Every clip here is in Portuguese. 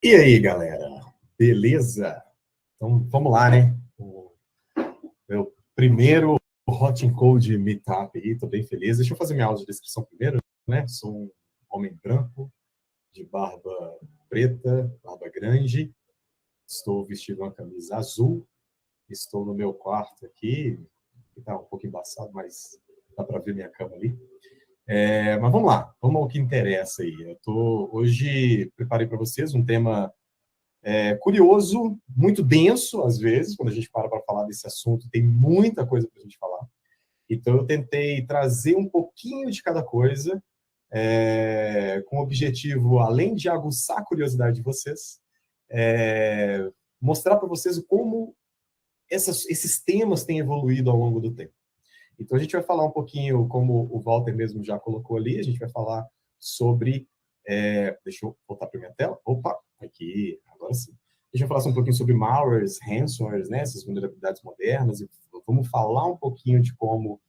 E aí, galera? Beleza? Então, vamos lá, né? O meu primeiro Hot and Cold Meetup aí, tô bem feliz. Deixa eu fazer minha audiodescrição primeiro, né? Sou um homem branco, de barba preta, barba grande. Estou vestido uma camisa azul. Estou no meu quarto aqui, que tá um pouco embaçado, mas dá para ver minha cama ali. Mas vamos lá, vamos ao que interessa aí. Hoje preparei para vocês um tema curioso, muito denso, às vezes, quando a gente para falar desse assunto, tem muita coisa para a gente falar. Então, eu tentei trazer um pouquinho de cada coisa, com o objetivo, além de aguçar a curiosidade de vocês, mostrar para vocês como esses temas têm evoluído ao longo do tempo. Então, a gente vai falar um pouquinho, como o Walter mesmo já colocou ali, a gente vai falar sobre... deixa eu voltar para a minha tela. Opa, aqui, agora sim. A gente vai falar um pouquinho sobre malwares, ransomwares, né, essas vulnerabilidades modernas, e vamos falar um pouquinho de como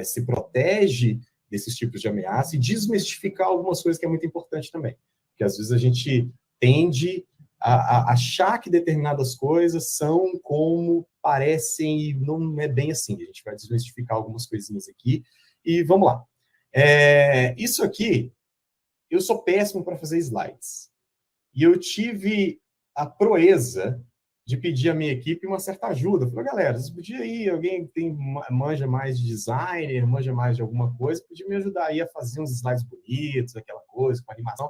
se protege desses tipos de ameaça e desmistificar algumas coisas que é muito importante também. Porque às vezes a gente tende a achar que determinadas coisas são como parecem e não é bem assim. A gente vai desmistificar algumas coisinhas aqui e vamos lá. Isso aqui, eu sou péssimo para fazer slides. E eu tive a proeza de pedir à minha equipe uma certa ajuda. Eu falei, galera, vocês podiam ir, alguém que manja mais de designer, manja mais de alguma coisa, podia me ajudar aí a fazer uns slides bonitos, aquela coisa, com animação.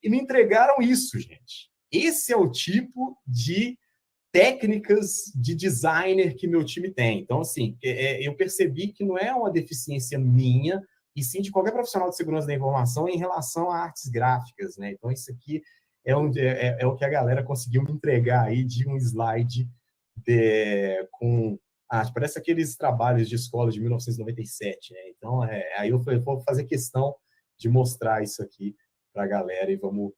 E me entregaram isso, gente. Esse é o tipo de técnicas de designer que meu time tem. Então, assim, eu percebi que não é uma deficiência minha, e sim de qualquer profissional de segurança da informação em relação a artes gráficas, né? Então, isso aqui é o que a galera conseguiu me entregar aí de um slide com... parece aqueles trabalhos de escola de 1997, né? Então, aí eu falei, vou fazer questão de mostrar isso aqui para a galera e vamos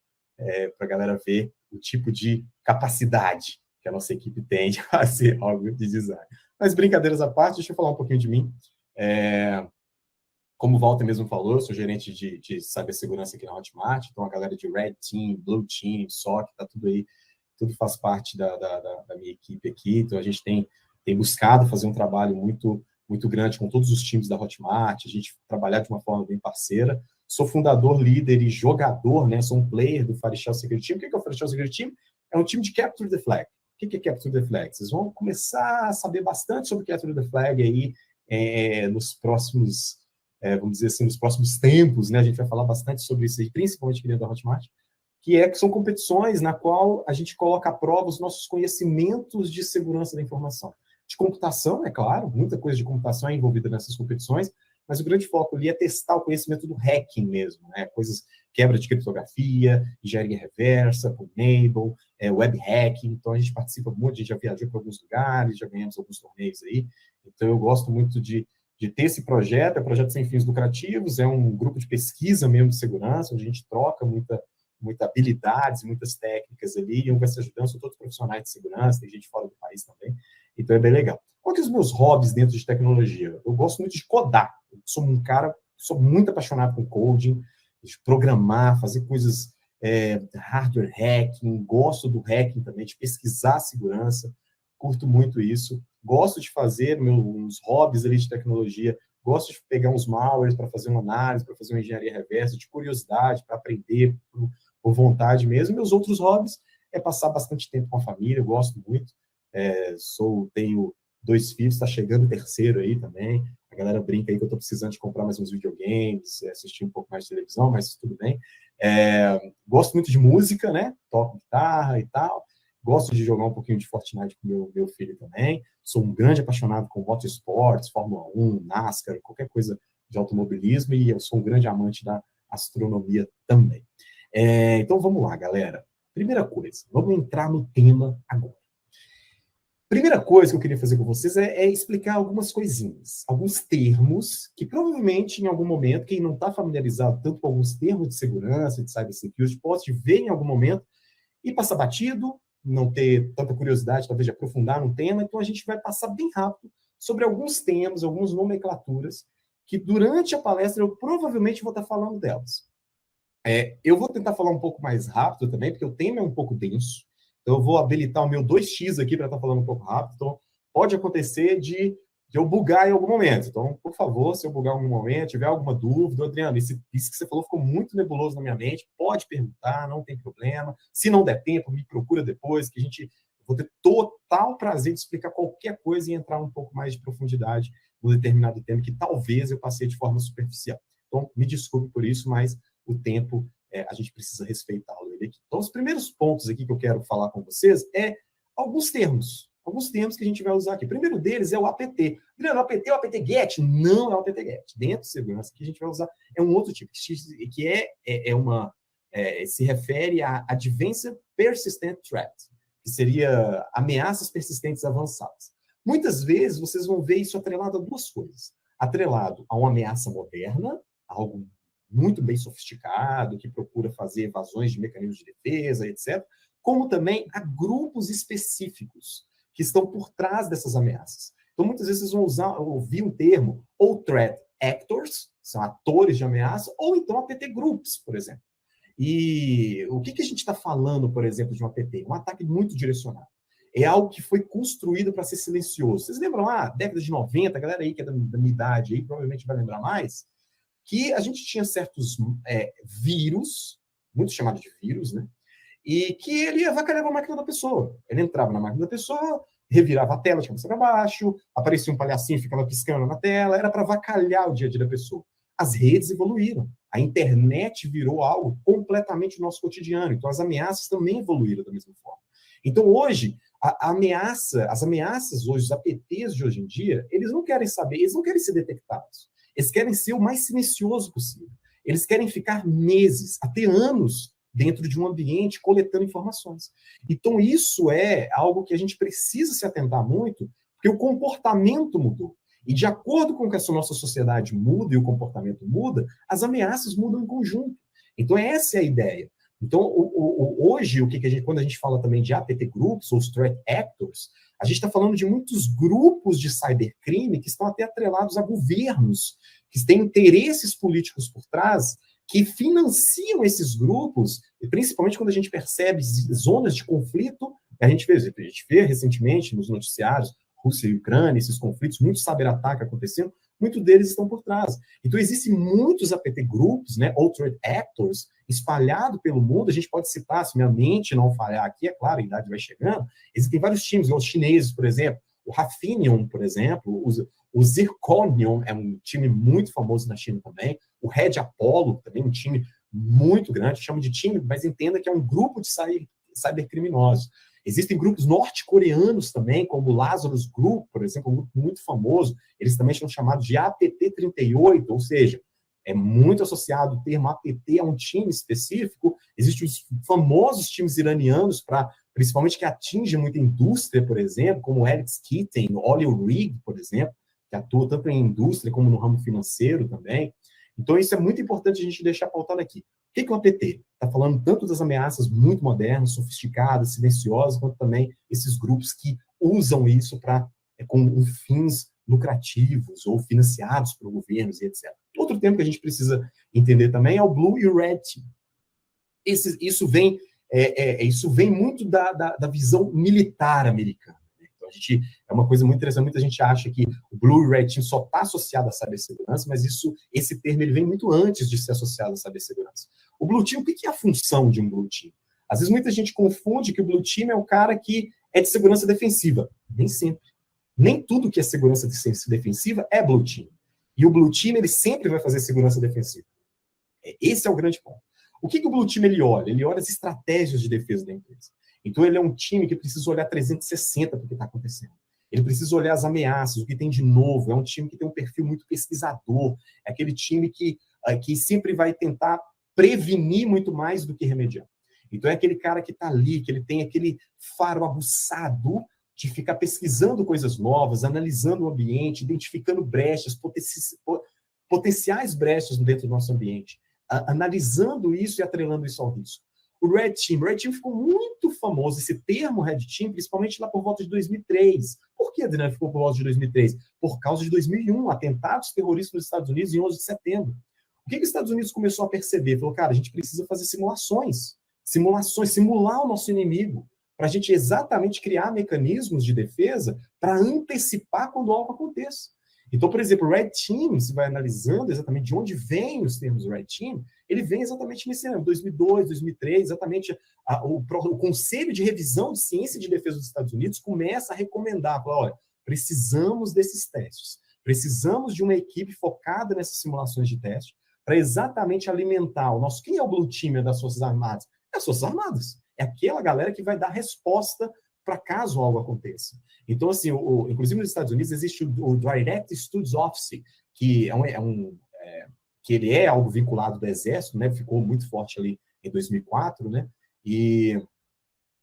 para a galera ver o tipo de capacidade que a nossa equipe tem de fazer algo de design. Mas brincadeiras à parte, deixa eu falar um pouquinho de mim. Como o Walter mesmo falou, eu sou gerente de cibersegurança aqui na Hotmart, então a galera de Red Team, Blue Team, SOC, tá tudo aí, tudo faz parte da minha equipe aqui, então a gente tem buscado fazer um trabalho muito grande com todos os times da Hotmart, a gente trabalhar de uma forma bem parceira. Sou fundador, líder e jogador, né? Sou um player do Farishell Security Team. O que é o Farishell Security Team? É um time de Capture the Flag. O que é Capture the Flag? Vocês vão começar a saber bastante sobre Capture the Flag aí nos próximos, vamos dizer assim, nos próximos tempos, né? A gente vai falar bastante sobre isso aí, principalmente aqui dentro da Hotmart, que são competições na qual a gente coloca à prova os nossos conhecimentos de segurança da informação. De computação, é claro, muita coisa de computação é envolvida nessas competições, mas o grande foco ali é testar o conhecimento do hacking mesmo, né? Coisas, quebra de criptografia, engenharia reversa, com Enable, web hacking. Então a gente participa muito, a gente já viajou para alguns lugares, já ganhamos alguns torneios aí. Então eu gosto muito de ter esse projeto, é um projeto sem fins lucrativos, é um grupo de pesquisa mesmo de segurança, onde a gente troca muita habilidades, muitas técnicas ali, e um vai se ajudando, são todos profissionais de segurança, tem gente fora do país também, então é bem legal. Quais são os meus hobbies dentro de tecnologia? Eu gosto muito de codar, eu sou um cara, sou muito apaixonado com coding, de programar, fazer coisas, hardware hacking, gosto do hacking também, de pesquisar segurança, curto muito isso, gosto de fazer meus hobbies ali de tecnologia, gosto de pegar uns malwares para fazer uma análise, para fazer uma engenharia reversa, de curiosidade, para aprender, por vontade mesmo. Meus outros hobbies é passar bastante tempo com a família, eu gosto muito. Tenho 2 filhos, está chegando o terceiro aí também. A galera brinca aí que eu estou precisando de comprar mais uns videogames, assistir um pouco mais de televisão, mas tudo bem. Gosto muito de música, né? Toco guitarra e tal. Gosto de jogar um pouquinho de Fortnite com meu filho também. Sou um grande apaixonado com motorsports, Fórmula 1, NASCAR, qualquer coisa de automobilismo, e eu sou um grande amante da astronomia também. Então, vamos lá, galera. Primeira coisa, vamos entrar no tema agora. Primeira coisa que eu queria fazer com vocês é explicar algumas coisinhas, alguns termos que provavelmente em algum momento, quem não está familiarizado tanto com alguns termos de segurança, de cybersecurity, pode ver em algum momento e passar batido, não ter tanta curiosidade, talvez, de aprofundar no tema, então a gente vai passar bem rápido sobre alguns termos, algumas nomenclaturas, que durante a palestra eu provavelmente vou estar falando delas. Eu vou tentar falar um pouco mais rápido também, porque o tema é um pouco denso. Então, eu vou habilitar o meu 2x aqui para estar falando um pouco rápido. Então, pode acontecer de eu bugar em algum momento. Então, por favor, se eu bugar em algum momento, tiver alguma dúvida, Adriano, isso que você falou ficou muito nebuloso na minha mente, pode perguntar, não tem problema. Se não der tempo, me procura depois, que vou ter total prazer de explicar qualquer coisa e entrar um pouco mais de profundidade no determinado tema que talvez eu passei de forma superficial. Então, me desculpe por isso, mas o tempo, a gente precisa respeitá-lo. Então, os primeiros pontos aqui que eu quero falar com vocês alguns termos que a gente vai usar aqui. O primeiro deles é o APT. Adriano, o APT é o apt-get? Não é o apt-get. Dentro de segurança, que a gente vai usar é um outro tipo, que se refere a Advanced Persistent Threat, que seria ameaças persistentes avançadas. Muitas vezes, vocês vão ver isso atrelado a duas coisas. Atrelado a uma ameaça moderna, algo muito bem sofisticado, que procura fazer evasões de mecanismos de defesa, etc., como também a grupos específicos que estão por trás dessas ameaças. Então, muitas vezes vocês vão ouvir um termo, ou threat actors, são atores de ameaça, ou então APT groups, por exemplo. E o que a gente está falando, por exemplo, de um APT? Um ataque muito direcionado. É algo que foi construído para ser silencioso. Vocês lembram lá, década de 90, a galera aí que é da minha idade aí, provavelmente vai lembrar mais, que a gente tinha certos vírus, muito chamados de vírus, né? E que ele avacalhava a máquina da pessoa. Ele entrava na máquina da pessoa, revirava a tela de cabeça para baixo, aparecia um palhacinho, ficava piscando na tela, era para avacalhar o dia a dia da pessoa. As redes evoluíram. A internet virou algo completamente nosso cotidiano. Então, as ameaças também evoluíram da mesma forma. Então, hoje, as ameaças hoje, os APTs de hoje em dia, eles não querem saber, eles não querem ser detectados. Eles querem ser o mais silencioso possível. Eles querem ficar meses, até anos, dentro de um ambiente coletando informações. Então, isso é algo que a gente precisa se atentar muito, porque o comportamento mudou. E de acordo com que a nossa sociedade muda e o comportamento muda, as ameaças mudam em conjunto. Então, essa é a ideia. Então, hoje, quando a gente fala também de APT Groups, ou Threat Actors, a gente está falando de muitos grupos de cybercrime que estão até atrelados a governos, que têm interesses políticos por trás, que financiam esses grupos, e principalmente quando a gente percebe zonas de conflito, a gente vê recentemente nos noticiários, Rússia e Ucrânia, esses conflitos, muito cyberataque acontecendo, muitos deles estão por trás. Então, existem muitos APT Groups, né, ou Threat Actors, espalhados pelo mundo. A gente pode citar, se minha mente não falhar aqui, é claro, a idade vai chegando, existem vários times, os chineses, por exemplo, o Rafinium, por exemplo, o Zirconium é um time muito famoso na China também, o Red Apollo, também um time muito grande, chama de time, mas entenda que é um grupo de cybercriminosos. Existem grupos norte-coreanos também, como o Lazarus Group, por exemplo, um grupo muito famoso. Eles também são chamados de APT-38, ou seja, é muito associado o termo APT a um time específico. Existem os famosos times iranianos, principalmente que atingem muita indústria, por exemplo, como o Alex Keating, o Oliver Rig, por exemplo, que atua tanto em indústria como no ramo financeiro também. Então, isso é muito importante a gente deixar pautado aqui. O que é o APT? Está falando tanto das ameaças muito modernas, sofisticadas, silenciosas, quanto também esses grupos que usam isso com fins lucrativos ou financiados por governos e etc. Outro termo que a gente precisa entender também é o Blue e o Red Team. Isso vem muito da visão militar americana. Então, é uma coisa muito interessante, muita gente acha que o Blue e Red Team só está associado à cibersegurança, mas esse termo ele vem muito antes de ser associado à cibersegurança. O Blue Team, o que é a função de um Blue Team? Às vezes muita gente confunde que o Blue Team é o cara que é de segurança defensiva. Nem sempre. Nem tudo que é segurança defensiva é Blue Team. E o Blue Team, ele sempre vai fazer segurança defensiva. Esse é o grande ponto. O que o Blue Team ele olha? Ele olha as estratégias de defesa da empresa. Então, ele é um time que precisa olhar 360 para o que está acontecendo. Ele precisa olhar as ameaças, o que tem de novo. É um time que tem um perfil muito pesquisador. É aquele time que sempre vai tentar prevenir muito mais do que remediar. Então, é aquele cara que está ali, que ele tem aquele faro aguçado de ficar pesquisando coisas novas, analisando o ambiente, identificando brechas, potenciais brechas dentro do nosso ambiente, analisando isso e atrelando isso ao risco. O Red Team ficou muito famoso, esse termo Red Team, principalmente lá por volta de 2003. Por que, Adriano, ficou por volta de 2003? Por causa de 2001, atentados terroristas nos Estados Unidos em 11 de setembro. O que os Estados Unidos começou a perceber? Falou, cara, a gente precisa fazer simulações, simular o nosso inimigo, para a gente exatamente criar mecanismos de defesa para antecipar quando algo aconteça. Então, por exemplo, o Red Team, você vai analisando exatamente de onde vêm os termos Red Team, ele vem exatamente nesse ano, 2002, 2003, exatamente o Conselho de Revisão de Ciência e de Defesa dos Estados Unidos começa a recomendar, fala, olha, precisamos desses testes, precisamos de uma equipe focada nessas simulações de teste para exatamente alimentar o nosso... Quem é o Blue Team das Forças Armadas? É as Forças Armadas. É aquela galera que vai dar resposta para caso algo aconteça. Então, assim, inclusive nos Estados Unidos existe o Direct Studies Office, que que ele é algo vinculado do Exército, né? Ficou muito forte ali em 2004, né? E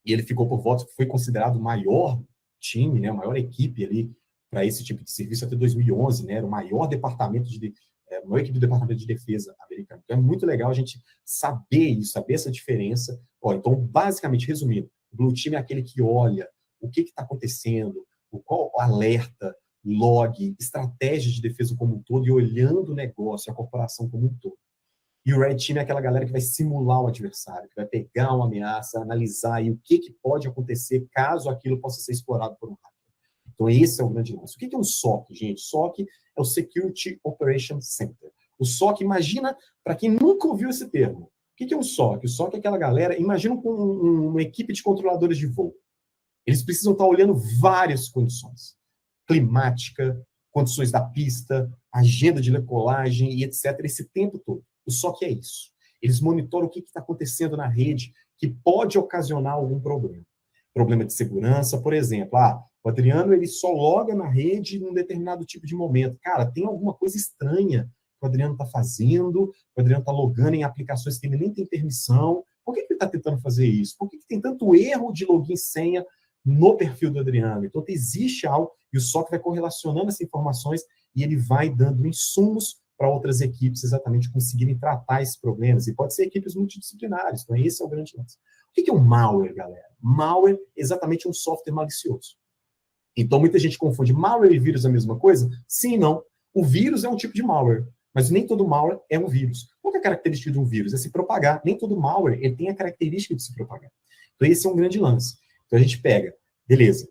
ele ficou por votos, foi considerado o maior time, né? A maior equipe ali para esse tipo de serviço até 2011, né? Era o maior departamento a maior equipe do Departamento de Defesa americano. Então, é muito legal a gente saber isso, saber essa diferença. Então, basicamente, resumindo, o Blue Team é aquele que olha o que está acontecendo, qual alerta, log, estratégia de defesa como um todo e olhando o negócio, a corporação como um todo. E o Red Team é aquela galera que vai simular o adversário, que vai pegar uma ameaça, analisar aí o que pode acontecer caso aquilo possa ser explorado por um hacker. Então, esse é o grande lance. O que é um SOC, gente? SOC é o Security Operations Center. O SOC, imagina, para quem nunca ouviu esse termo, o que é um SOC? O SOC é aquela galera, imagina uma equipe de controladores de voo. Eles precisam estar olhando várias condições. Climática, condições da pista, agenda de decolagem e etc. Esse tempo todo. O SOC é isso. Eles monitoram o que está acontecendo na rede que pode ocasionar algum problema. Problema de segurança, por exemplo. O Adriano ele só loga na rede num determinado tipo de momento. Cara, tem alguma coisa estranha que o Adriano está fazendo, o Adriano está logando em aplicações que ele nem tem permissão. Por que ele está tentando fazer isso? Por que tem tanto erro de login e senha no perfil do Adriano? Então, existe algo, e o SOC vai correlacionando essas informações e ele vai dando insumos para outras equipes exatamente conseguirem tratar esses problemas. E pode ser equipes multidisciplinares. Então, esse é o grande lance. O que é um malware, galera? Malware é exatamente um software malicioso. Então, muita gente confunde malware e vírus a mesma coisa? Sim e não. O vírus é um tipo de malware, mas nem todo malware é um vírus. Qual é a característica de um vírus? É se propagar. Nem todo malware ele tem a característica de se propagar. Então, esse é um grande lance. Então, a gente pega, beleza,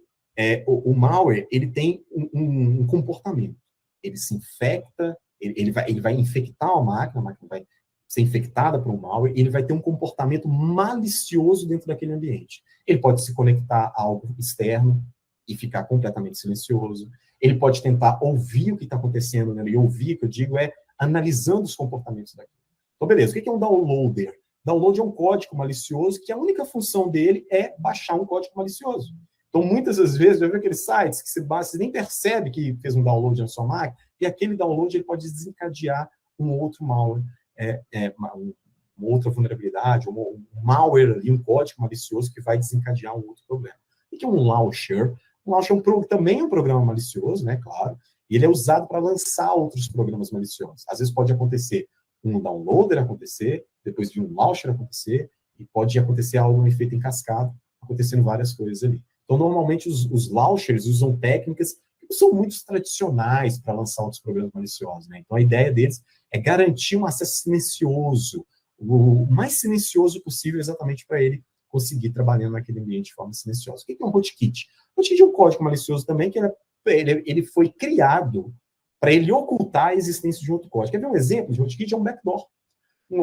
o malware ele tem um comportamento. Ele se infecta, ele vai infectar a máquina vai ser infectada por um malware, e ele vai ter um comportamento malicioso dentro daquele ambiente. Ele pode se conectar a algo externo e ficar completamente silencioso. Ele pode tentar ouvir o que está acontecendo, né? E ouvir, que eu digo, é analisando os comportamentos daquilo. Então, beleza, o que é um downloader? Download é um código malicioso que a única função dele é baixar um código malicioso. Então, muitas das vezes, já viu aqueles sites que você nem percebe que fez um download na sua máquina, e aquele download ele pode desencadear um outro malware, uma outra vulnerabilidade, um malware ali, um código malicioso que vai desencadear um outro problema. O que é um launcher? Um launcher também é um programa malicioso, né, claro, e ele é usado para lançar outros programas maliciosos. Às vezes pode acontecer um downloader acontecer, depois de um launcher acontecer, e pode acontecer algo, um efeito em cascata, acontecendo várias coisas ali. Então, normalmente, os launchers usam técnicas que não são muito tradicionais para lançar outros programas maliciosos, né? Então, a ideia deles é garantir um acesso silencioso, o mais silencioso possível, exatamente para ele conseguir trabalhar naquele ambiente de forma silenciosa. O que é um rootkit? O rootkit é um código malicioso também, que ele foi criado para ele ocultar a existência de um outro código. Quer ver um exemplo de rootkit? É um backdoor.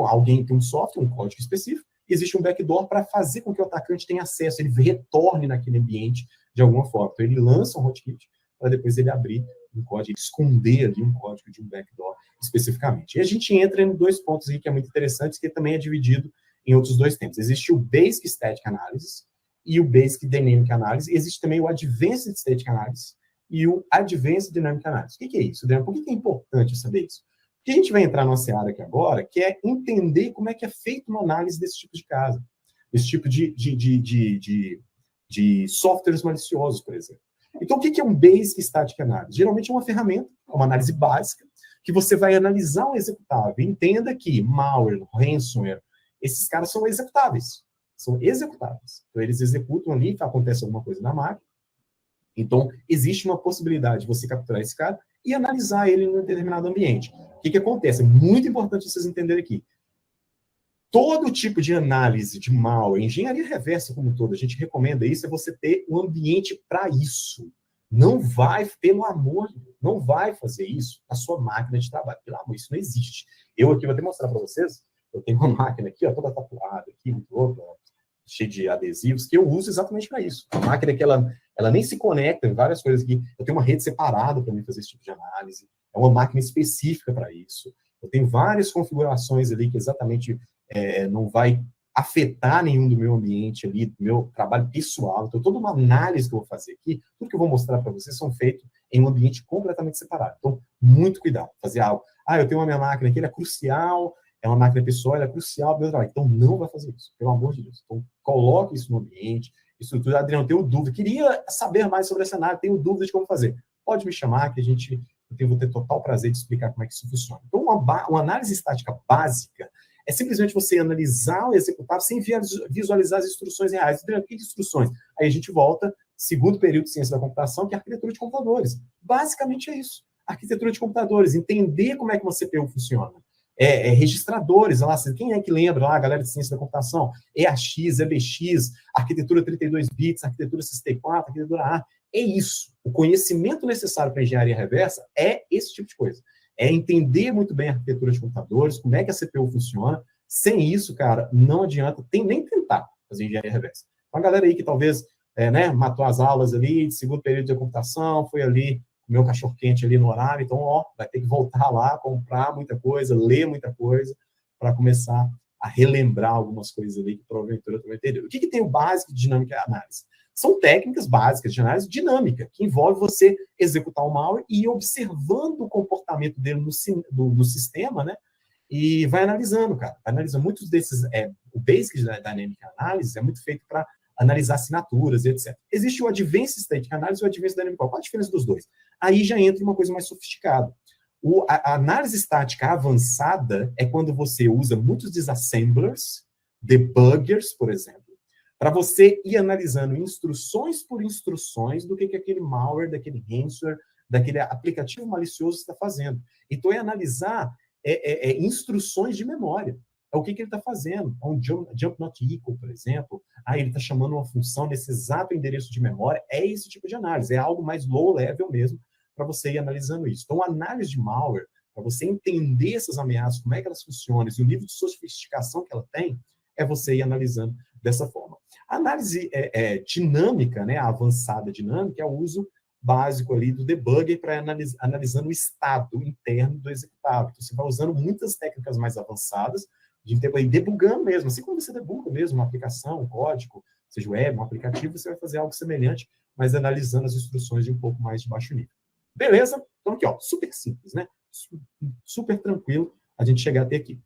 Alguém tem um software, um código específico, e existe um backdoor para fazer com que o atacante tenha acesso, ele retorne naquele ambiente de alguma forma. Então, ele lança um rootkit para depois ele abrir um código, esconder ali um código de um backdoor especificamente. E a gente entra em dois pontos aí que é muito interessantes, que também é dividido em outros dois tempos. Existe o Basic Static Analysis e o Basic Dynamic Analysis. Existe também o Advanced Static Analysis e o Advanced Dynamic Analysis. O que é isso, Adriano? Por que é importante saber isso? Porque a gente vai entrar numa seara aqui agora, que é entender como é que é feita uma análise desse tipo de caso. Esse tipo de softwares maliciosos, por exemplo. Então, o que é um Basic Static Analysis? Geralmente é uma ferramenta, uma análise básica, que você vai analisar um executável. Entenda que malware, ransomware, esses caras são executáveis. São executáveis. Então, eles executam ali, acontece alguma coisa na máquina. Então, existe uma possibilidade de você capturar esse cara e analisar ele em um determinado ambiente. O que acontece? É muito importante vocês entenderem aqui. Todo tipo de análise de malware, engenharia reversa como um todo, a gente recomenda isso, é você ter um ambiente para isso. Não vai, pelo amor de Deus, não vai fazer isso na sua máquina de trabalho. Pelo amor, isso não existe. Eu aqui vou até mostrar para vocês, eu tenho uma máquina aqui, ó, toda tatuada aqui, muito louca, cheia de adesivos, que eu uso exatamente para isso. A máquina que ela nem se conecta em várias coisas aqui. Eu tenho uma rede separada para mim fazer esse tipo de análise. É uma máquina específica para isso. Eu tenho várias configurações ali que exatamente não vai afetar nenhum do meu ambiente ali, do meu trabalho pessoal. Então, toda uma análise que eu vou fazer aqui, tudo que eu vou mostrar para vocês são feitos em um ambiente completamente separado. Então, muito cuidado. Fazer algo. Eu tenho uma minha máquina aqui, ela é crucial, é uma máquina pessoal, ela é crucial para o meu trabalho. Então, não vai fazer isso, pelo amor de Deus. Então, coloque isso no ambiente, estrutura. Adriano, tenho dúvida. Queria saber mais sobre essa análise, tenho dúvida de como fazer. Pode me chamar, que eu vou ter total prazer de explicar como é que isso funciona. Então, uma análise estática básica é simplesmente você analisar o executável sem visualizar as instruções reais. Que instruções? Aí a gente volta, segundo período de ciência da computação, que é a arquitetura de computadores. Basicamente é isso. Arquitetura de computadores, entender como é que uma CPU funciona. Registradores, lá, quem é que lembra lá, a galera de ciência da computação? EAX, EBX, arquitetura 32 bits, arquitetura 64, arquitetura A. É isso. O conhecimento necessário para a engenharia reversa é esse tipo de coisa. É entender muito bem a arquitetura de computadores, como é que a CPU funciona. Sem isso, cara, não adianta nem tentar fazer engenharia reversa. Então, a galera aí que talvez matou as aulas ali, de segundo período de computação, foi ali meu cachorro-quente ali no horário, então, vai ter que voltar lá, comprar muita coisa, ler muita coisa, para começar a relembrar algumas coisas ali que provavelmente eu também entendeu. O que tem o básico de dinâmica e análise? São técnicas básicas de análise dinâmica, que envolve você executar o malware e ir observando o comportamento dele no sistema, né? E vai analisando, cara. Vai analisando muitos desses. O Basic Dynamic Analysis é muito feito para analisar assinaturas e etc. Existe o Advanced Static Analysis e o Advanced Dynamic. Qual a diferença dos dois? Aí já entra uma coisa mais sofisticada. A análise estática avançada é quando você usa muitos disassemblers, debuggers, por exemplo, para você ir analisando instruções por instruções do que aquele malware, daquele ransomware, daquele aplicativo malicioso está fazendo. Então, analisar instruções de memória. O que ele está fazendo? Um jump not equal, por exemplo. Ele está chamando uma função nesse exato endereço de memória. É esse tipo de análise. É algo mais low level mesmo, para você ir analisando isso. Então, a análise de malware, para você entender essas ameaças, como é que elas funcionam, e o nível de sofisticação que ela tem, é você ir analisando dessa forma. A análise dinâmica, né, a avançada dinâmica, é o uso básico ali do debugger para analisando o estado interno do executável. Então, você vai usando muitas técnicas mais avançadas, de debugando mesmo, assim como você debuga mesmo uma aplicação, um código, seja web, um aplicativo, você vai fazer algo semelhante, mas analisando as instruções de um pouco mais de baixo nível. Beleza? Então aqui, super simples, né? Super tranquilo a gente chegar até aqui.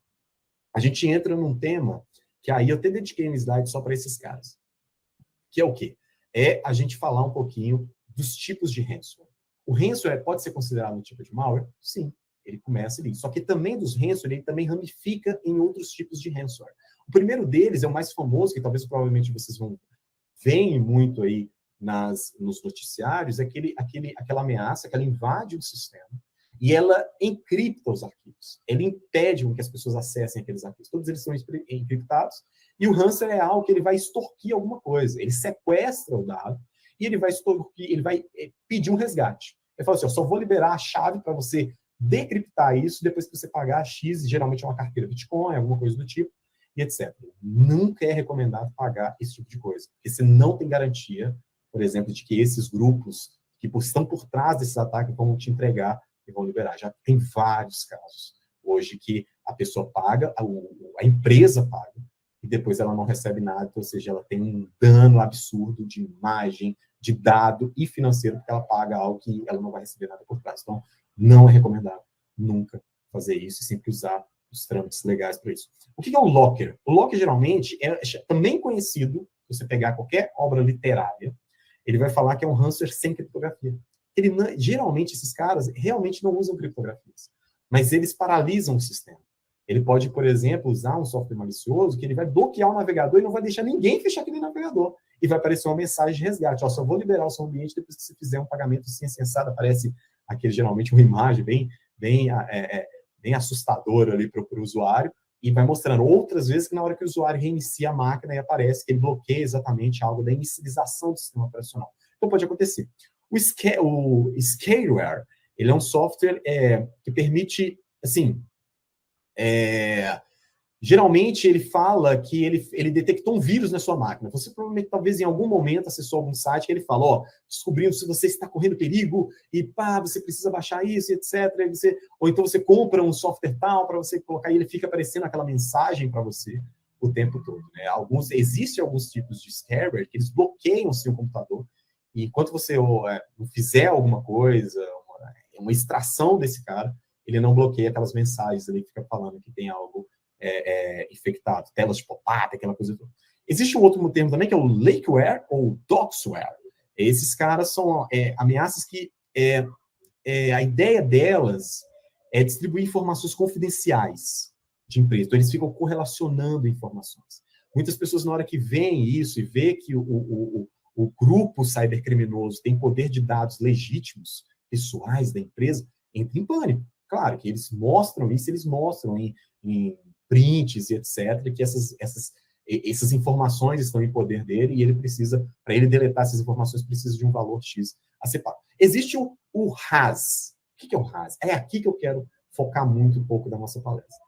A gente entra num tema que aí eu até dediquei um slide só para esses caras. Que é o quê? É a gente falar um pouquinho dos tipos de ransomware. O ransomware pode ser considerado um tipo de malware? Sim, ele começa ali. Só que também dos ransomware, ele também ramifica em outros tipos de ransomware. O primeiro deles é o mais famoso, que talvez provavelmente vocês veem muito aí nos noticiários, é aquela ameaça que ela invade o sistema e ela encripta os arquivos. Ela impede que as pessoas acessem aqueles arquivos. Todos eles são encriptados. E o ransomware é algo que ele vai extorquir alguma coisa. Ele sequestra o dado e ele vai extorquir, ele vai pedir um resgate. Ele fala assim, só vou liberar a chave para você decriptar isso depois que você pagar X, geralmente é uma carteira Bitcoin, alguma coisa do tipo, e etc. Nunca é recomendado pagar esse tipo de coisa, porque você não tem garantia, por exemplo, de que esses grupos que estão por trás desses ataques vão te entregar e vão liberar. Já tem vários casos hoje que a pessoa paga, a empresa paga, e depois ela não recebe nada, ou seja, ela tem um dano absurdo de imagem, de dado e financeiro, porque ela paga algo que ela não vai receber nada por trás. Então, não é recomendado nunca fazer isso e sempre usar os trâmites legais para isso. O que é o locker? O locker, geralmente, é também conhecido, se você pegar qualquer obra literária, ele vai falar que é um ransomware sem criptografia. Geralmente, esses caras realmente não usam criptografias, mas eles paralisam o sistema. Ele pode, por exemplo, usar um software malicioso que ele vai bloquear o navegador e não vai deixar ninguém fechar aquele navegador. E vai aparecer uma mensagem de resgate. Só vou liberar o seu ambiente depois que você fizer um pagamento assim, sensado. Aparece geralmente uma imagem bem bem assustadora ali para o usuário, e vai mostrando outras vezes que na hora que o usuário reinicia a máquina, aí aparece que ele bloqueia exatamente algo da inicialização do sistema operacional. Então pode acontecer. O Scaleware, ele é um software que permite, assim, geralmente ele fala que ele detectou um vírus na sua máquina. Você provavelmente, talvez em algum momento, acessou algum site que ele fala, ó, descobrindo se você está correndo perigo e pá, você precisa baixar isso, etc. Ou então você compra um software tal para você colocar e ele fica aparecendo aquela mensagem para você o tempo todo. Né? Existem alguns tipos de scareware que eles bloqueiam o seu computador e enquanto você fizer alguma coisa, uma extração desse cara, ele não bloqueia aquelas mensagens ali que fica falando que tem algo infectado, telas de pop-up, aquela coisa toda. Existe um outro termo também, que é o Lakeware ou Doxware. Esses caras são ameaças que a ideia delas é distribuir informações confidenciais de empresa. Então, eles ficam correlacionando informações. Muitas pessoas, na hora que veem isso e vê que o grupo cybercriminoso tem poder de dados legítimos, pessoais da empresa, entra em pânico. Claro que eles mostram isso, eles mostram em prints e etc., que essas informações estão em poder dele e ele precisa, para ele deletar essas informações, precisa de um valor X a ser pago. Existe o RAS. O que é o RAS? É aqui que eu quero focar muito um pouco da nossa palestra,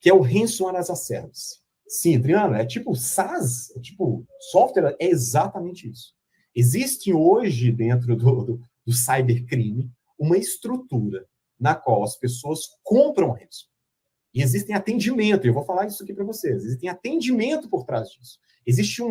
que é o Ransomware as a Service. Sim, Adriano, é tipo SaaS, é tipo software, é exatamente isso. Existe hoje, dentro do cybercrime, uma estrutura na qual as pessoas compram ransomware. E existem atendimento, eu vou falar isso aqui para vocês, existem atendimento por trás disso. Existem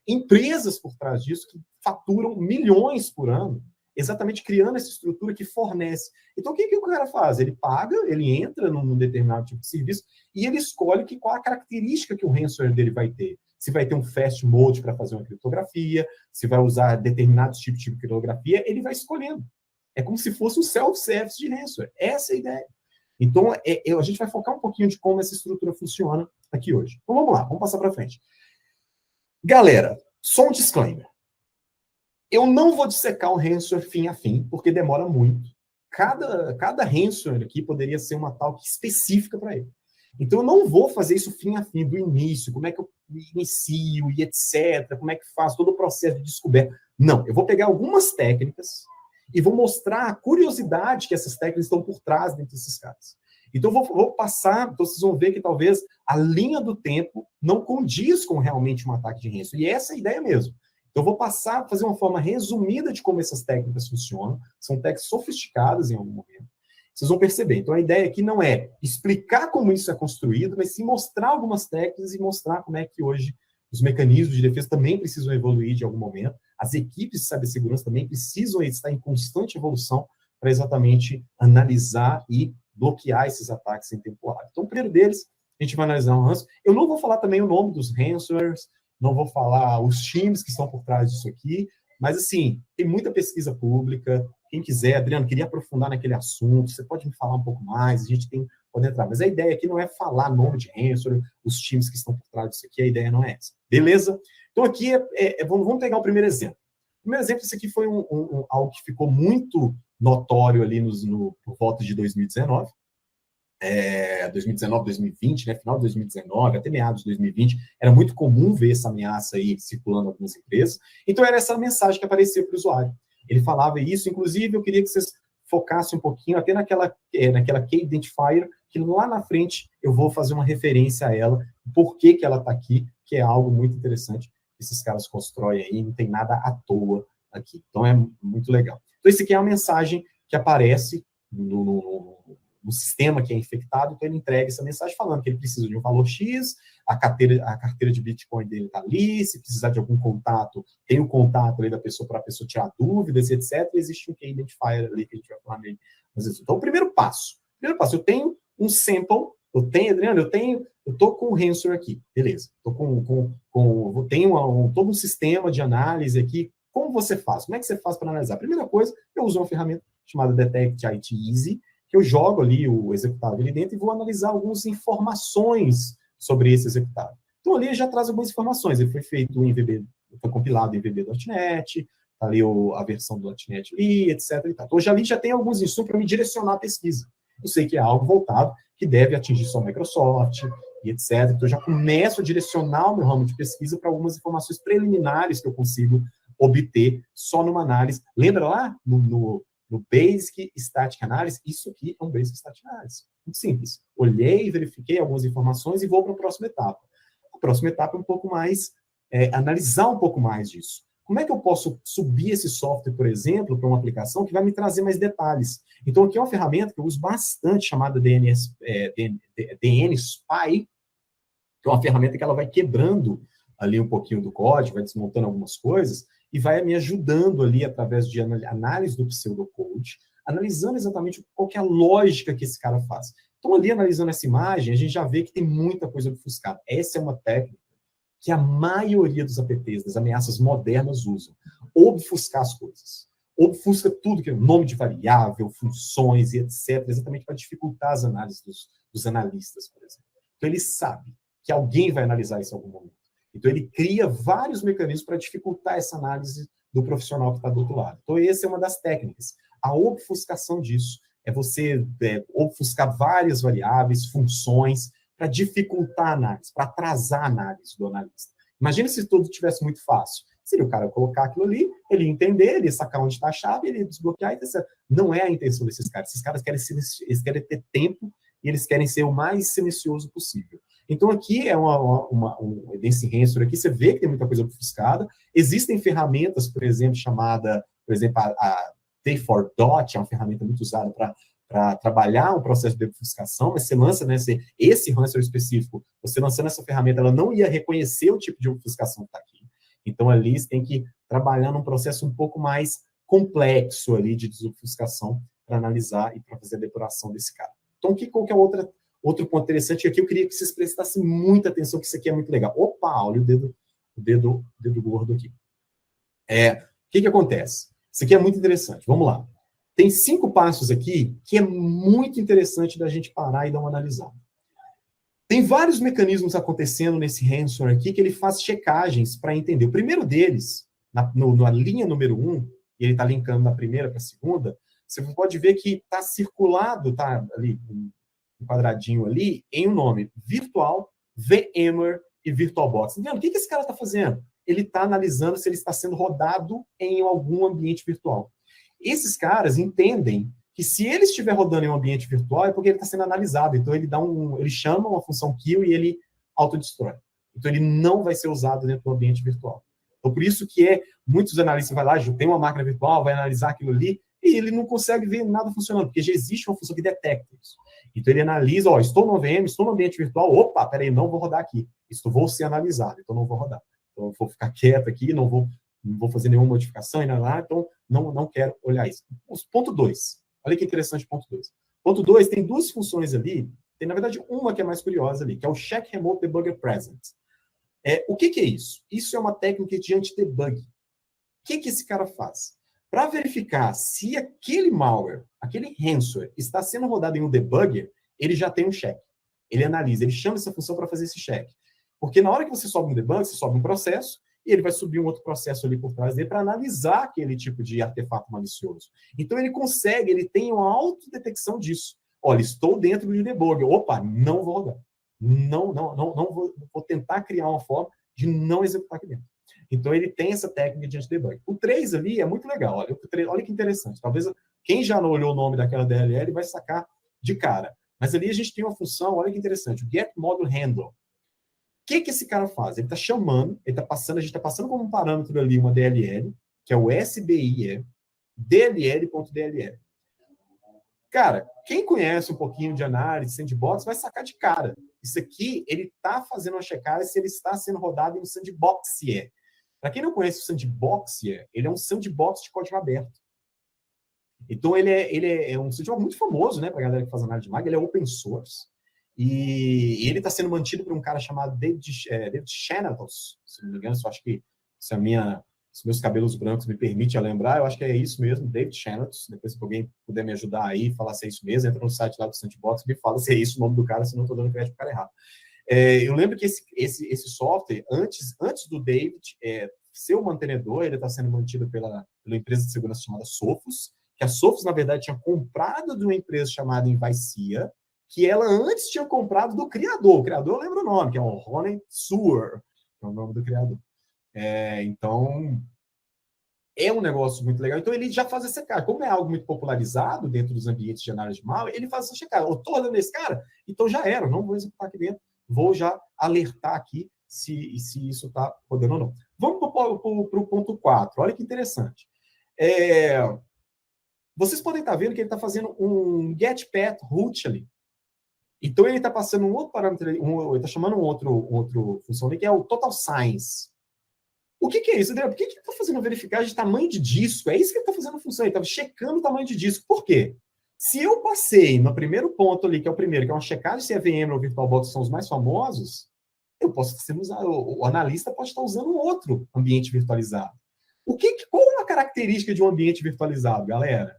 empresas por trás disso que faturam milhões por ano, exatamente criando essa estrutura que fornece. Então, o que o cara faz? Ele paga, ele entra num determinado tipo de serviço e ele escolhe qual a característica que o ransomware dele vai ter. Se vai ter um fast mode para fazer uma criptografia, se vai usar determinados tipos de criptografia, ele vai escolhendo. É como se fosse um self-service de ransomware. Essa é a ideia. Então, a gente vai focar um pouquinho de como essa estrutura funciona aqui hoje. Então, vamos lá, vamos passar para frente. Galera, só um disclaimer. Eu não vou dissecar o ransomware fim a fim, porque demora muito. Cada ransomware aqui poderia ser uma talk específica para ele. Então, eu não vou fazer isso fim a fim, do início, como é que eu inicio e etc., como é que faço todo o processo de descoberta. Não, eu vou pegar algumas técnicas e vou mostrar a curiosidade que essas técnicas estão por trás dentro desses caras. Então, vou passar, então vocês vão ver que talvez a linha do tempo não condiz com realmente um ataque de ransomware. E essa é a ideia mesmo. Então, eu vou passar, fazer uma forma resumida de como essas técnicas funcionam. São técnicas sofisticadas em algum momento. Vocês vão perceber. Então, a ideia aqui não é explicar como isso é construído, mas sim mostrar algumas técnicas e mostrar como é que hoje os mecanismos de defesa também precisam evoluir de algum momento. As equipes de cibersegurança também precisam estar em constante evolução para exatamente analisar e bloquear esses ataques em tempo hábil. Então, o primeiro deles, a gente vai analisar um ransomware. Eu não vou falar também o nome dos ransomwares, não vou falar os times que estão por trás disso aqui, mas, assim, tem muita pesquisa pública. Quem quiser, Adriano, queria aprofundar naquele assunto, você pode me falar um pouco mais, a gente pode entrar. Mas a ideia aqui não é falar nome de ransomware, os times que estão por trás disso aqui, a ideia não é essa. Beleza? Então, aqui, vamos pegar o primeiro exemplo. O primeiro exemplo, esse aqui foi algo que ficou muito notório ali por volta de 2019. 2019, 2020, né, final de 2019, até meados de 2020, era muito comum ver essa ameaça aí circulando em algumas empresas. Então, era essa mensagem que aparecia para o usuário. Ele falava isso, inclusive, eu queria que vocês focassem um pouquinho até naquela Key Identifier, que lá na frente eu vou fazer uma referência a ela, por que ela está aqui, que é algo muito interessante que esses caras constroem aí, não tem nada à toa aqui. Então, é muito legal. Então, esse aqui é a mensagem que aparece no sistema que é infectado, então ele entrega essa mensagem falando que ele precisa de um valor X, a carteira de Bitcoin dele está ali, se precisar de algum contato, tem o contato ali da pessoa para a pessoa tirar dúvidas, etc. Existe um Key Identifier ali que a gente vai falar nele. Então, o primeiro passo, eu tenho um sample, Adriano, eu estou com o ransomware aqui, beleza, tenho todo um sistema de análise aqui. Como você faz? Como é que você faz para analisar? A primeira coisa, eu uso uma ferramenta chamada Detect IT Easy, que eu jogo ali o executável ali dentro e vou analisar algumas informações sobre esse executável. Então, ali já traz algumas informações. Ele foi feito em VB, foi compilado em VB.NET, tá ali a versão do .NET ali, etc. Então, ali já tem alguns insumos para me direcionar a pesquisa. Eu sei que é algo voltado que deve atingir só a Microsoft e etc. Então, eu já começo a direcionar o meu ramo de pesquisa para algumas informações preliminares que eu consigo obter só numa análise. Lembra lá no Basic Static Analysis? Isso aqui é um Basic Static Analysis. Muito simples. Olhei, verifiquei algumas informações e vou para a próxima etapa. A próxima etapa é um pouco mais, analisar um pouco mais disso. Como é que eu posso subir esse software, por exemplo, para uma aplicação que vai me trazer mais detalhes? Então, aqui é uma ferramenta que eu uso bastante, chamada DNSpy, que é uma ferramenta que ela vai quebrando ali um pouquinho do código, vai desmontando algumas coisas, e vai me ajudando ali, através de análise do pseudocode, analisando exatamente qual que é a lógica que esse cara faz. Então, ali, analisando essa imagem, a gente já vê que tem muita coisa obfuscada. Essa é uma técnica que a maioria dos APTs, das ameaças modernas, usam. Obfuscar as coisas. Obfusca tudo, que é nome de variável, funções e etc., exatamente para dificultar as análises dos analistas, por exemplo. Então, ele sabe que alguém vai analisar isso em algum momento. Então, ele cria vários mecanismos para dificultar essa análise do profissional que está do outro lado. Então, essa é uma das técnicas. A obfuscação disso é você obfuscar várias variáveis, funções, para dificultar a análise, para atrasar a análise do analista. Imagina se tudo tivesse muito fácil. Seria o cara colocar aquilo ali, ele entender, ele sacar onde está a chave, ele desbloquear, etc. Não é a intenção desses caras. Esses caras eles querem ter tempo e eles querem ser o mais silencioso possível. Então, aqui é nesse Ransom aqui, você vê que tem muita coisa obfuscada. Existem ferramentas, por exemplo, a Day4Dot, é uma ferramenta muito usada para trabalhar um processo de obfuscação, mas você lança, né, esse ransom específico, você lançando essa ferramenta, ela não ia reconhecer o tipo de obfuscação que está aqui. Então, ali, você tem que trabalhar num processo um pouco mais complexo ali de desobfuscação para analisar e para fazer a depuração desse cara. Então, qual que é outro ponto interessante? Aqui eu queria que vocês prestassem muita atenção, que isso aqui é muito legal. Opa, olha o dedo gordo aqui. O que acontece? Isso aqui é muito interessante. Vamos lá. Tem 5 passos aqui que é muito interessante da gente parar e dar uma analisada. Tem vários mecanismos acontecendo nesse Ransom aqui que ele faz checagens para entender. O primeiro deles, na linha número 1, e ele está linkando da primeira para a segunda, você pode ver que está circulado, está ali, um quadradinho ali, em um nome: Virtual, VMware e VirtualBox. Entendeu? O que esse cara está fazendo? Ele está analisando se ele está sendo rodado em algum ambiente virtual. Esses caras entendem que se ele estiver rodando em um ambiente virtual é porque ele está sendo analisado. Então, ele chama uma função kill e ele autodestrói. Então, ele não vai ser usado dentro do ambiente virtual. Então, por isso que muitos analistas vão lá, tem uma máquina virtual, vai analisar aquilo ali, e ele não consegue ver nada funcionando, porque já existe uma função que detecta isso. Então, ele analisa, estou no VM, estou no ambiente virtual, opa, peraí, não vou rodar aqui. Vou ser analisado, então não vou rodar. Então, eu vou ficar quieto aqui, não vou fazer nenhuma modificação, então não quero olhar isso. Ponto 2. Olha que interessante, ponto 2. Ponto 2, tem 2 funções ali, tem, na verdade, uma que é mais curiosa ali, que é o Check Remote Debugger Present. O que é isso? Isso é uma técnica de anti-debug. O que esse cara faz? Para verificar se aquele malware, aquele ransomware, está sendo rodado em um debugger, ele já tem um check. Ele analisa, ele chama essa função para fazer esse check. Porque na hora que você sobe um debug, você sobe um processo, e ele vai subir um outro processo ali por trás dele para analisar aquele tipo de artefato malicioso. Então, ele tem uma autodetecção disso. Olha, estou dentro do debugger. Opa, não vou rodar. Não vou tentar criar uma forma de não executar aqui dentro. Então, ele tem essa técnica de anti-debug. O 3 ali é muito legal. Olha que interessante. Talvez quem já não olhou o nome daquela DLL vai sacar de cara. Mas ali a gente tem uma função, olha que interessante, o Get Module Handle. O que esse cara faz? Ele está chamando, a gente está passando como um parâmetro ali uma DLL, que é o SBIE, DLL.DLL. Cara, quem conhece um pouquinho de análise, sandbox, vai sacar de cara. Isso aqui, ele está fazendo uma checagem se ele está sendo rodado em um sandboxier. Para quem não conhece o sandboxier, ele é um sandbox de código aberto. Então, ele é um sandbox muito famoso, né, para a galera que faz análise de mag, ele é open source. E ele está sendo mantido por um cara chamado David Shanatos, se não me engano, eu acho que se os meus cabelos brancos me permitem lembrar, eu acho que é isso mesmo, David Shanatos. Depois, se alguém puder me ajudar aí, falar se é isso mesmo, entra no site lá do Sandbox e me fala se é isso o nome do cara, senão eu estou dando crédito para o cara errado. Eu lembro que esse software, antes do David ser o mantenedor, ele está sendo mantido pela empresa de segurança chamada Sophos, que a Sophos, na verdade, tinha comprado de uma empresa chamada Invicia, que ela antes tinha comprado do criador. O criador, eu lembro o nome, que é o Ronnie Sewer, que é o nome do criador. Então, é um negócio muito legal. Então, ele já faz essa cara. Como é algo muito popularizado dentro dos ambientes de análise de malware, ele faz essa checagem. Eu estou olhando esse cara, então já era. Eu não vou executar aqui dentro. Vou já alertar aqui se isso está rodando ou não. Vamos para o ponto 4. Olha que interessante. Vocês podem estar vendo que ele está fazendo um get path root ali. Então, ele está passando um outro parâmetro, ele está chamando um outro função ali, que é o total science. O que é isso, Adriano? Por que ele está fazendo verificagem de tamanho de disco? É isso que ele está fazendo função. Ele estava checando o tamanho de disco. Por quê? Se eu passei no primeiro ponto ali, que é o primeiro, que é uma checagem se é VM ou VirtualBox, são os mais famosos, eu posso ser usado, o analista pode estar usando outro ambiente virtualizado. Qual é a característica de um ambiente virtualizado, galera?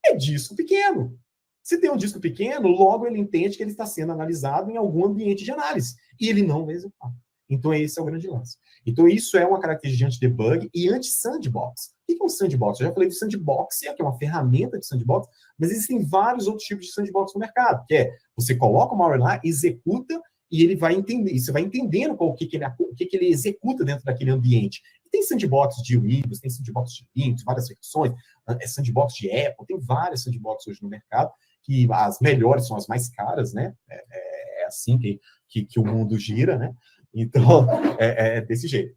É disco pequeno. Se tem um disco pequeno, logo ele entende que ele está sendo analisado em algum ambiente de análise. E ele não vai executar. Então, esse é o grande lance. Então, isso é uma característica de anti-debug e anti-sandbox. O que é um sandbox? Eu já falei do sandbox, que é uma ferramenta de sandbox, mas existem vários outros tipos de sandbox no mercado, que é, você coloca o malware lá, executa, e ele vai entender, e você vai entendendo o que ele executa dentro daquele ambiente. E tem sandbox de Windows, tem sandbox de Linux, várias versões, sandbox de Apple, tem várias sandbox hoje no mercado, que as melhores são as mais caras, né? É assim que o mundo gira, né? Então, é desse jeito.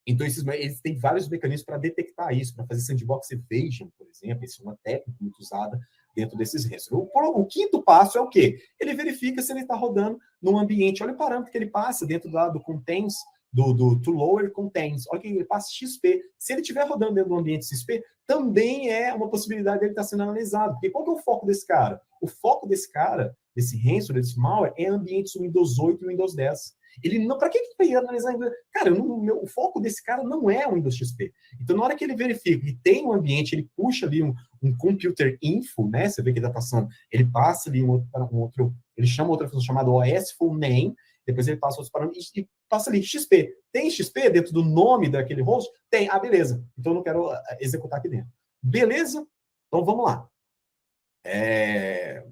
Então, eles têm vários mecanismos para detectar isso, para fazer sandbox evasion, por exemplo. Essa é uma técnica muito usada dentro desses riscos. O quinto passo é o quê? Ele verifica se ele está rodando num ambiente. Olha o parâmetro que ele passa dentro do contains, do to lower contains. Olha que ele passa XP. Se ele estiver rodando dentro do ambiente XP, também é uma possibilidade dele estar sendo analisado. Porque qual que é o foco desse cara? O foco desse cara, desse ransomware, desse malware, é ambientes Windows 8 e Windows 10. Ele não, para que ele vai analisar? Cara, o foco desse cara não é o Windows XP. Então, na hora que ele verifica que tem um ambiente, ele puxa ali um computer info, né? Você vê que ele está passando, ele passa ali um outro, ele chama outra função chamada OS full name, depois ele passa outros parâmetros e passa ali XP. Tem XP dentro do nome daquele host? Tem. Ah, beleza. Então, eu não quero executar aqui dentro. Beleza? Então, vamos lá.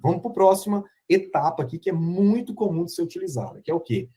Vamos para a próxima etapa aqui, que é muito comum de ser utilizada, que é o quê?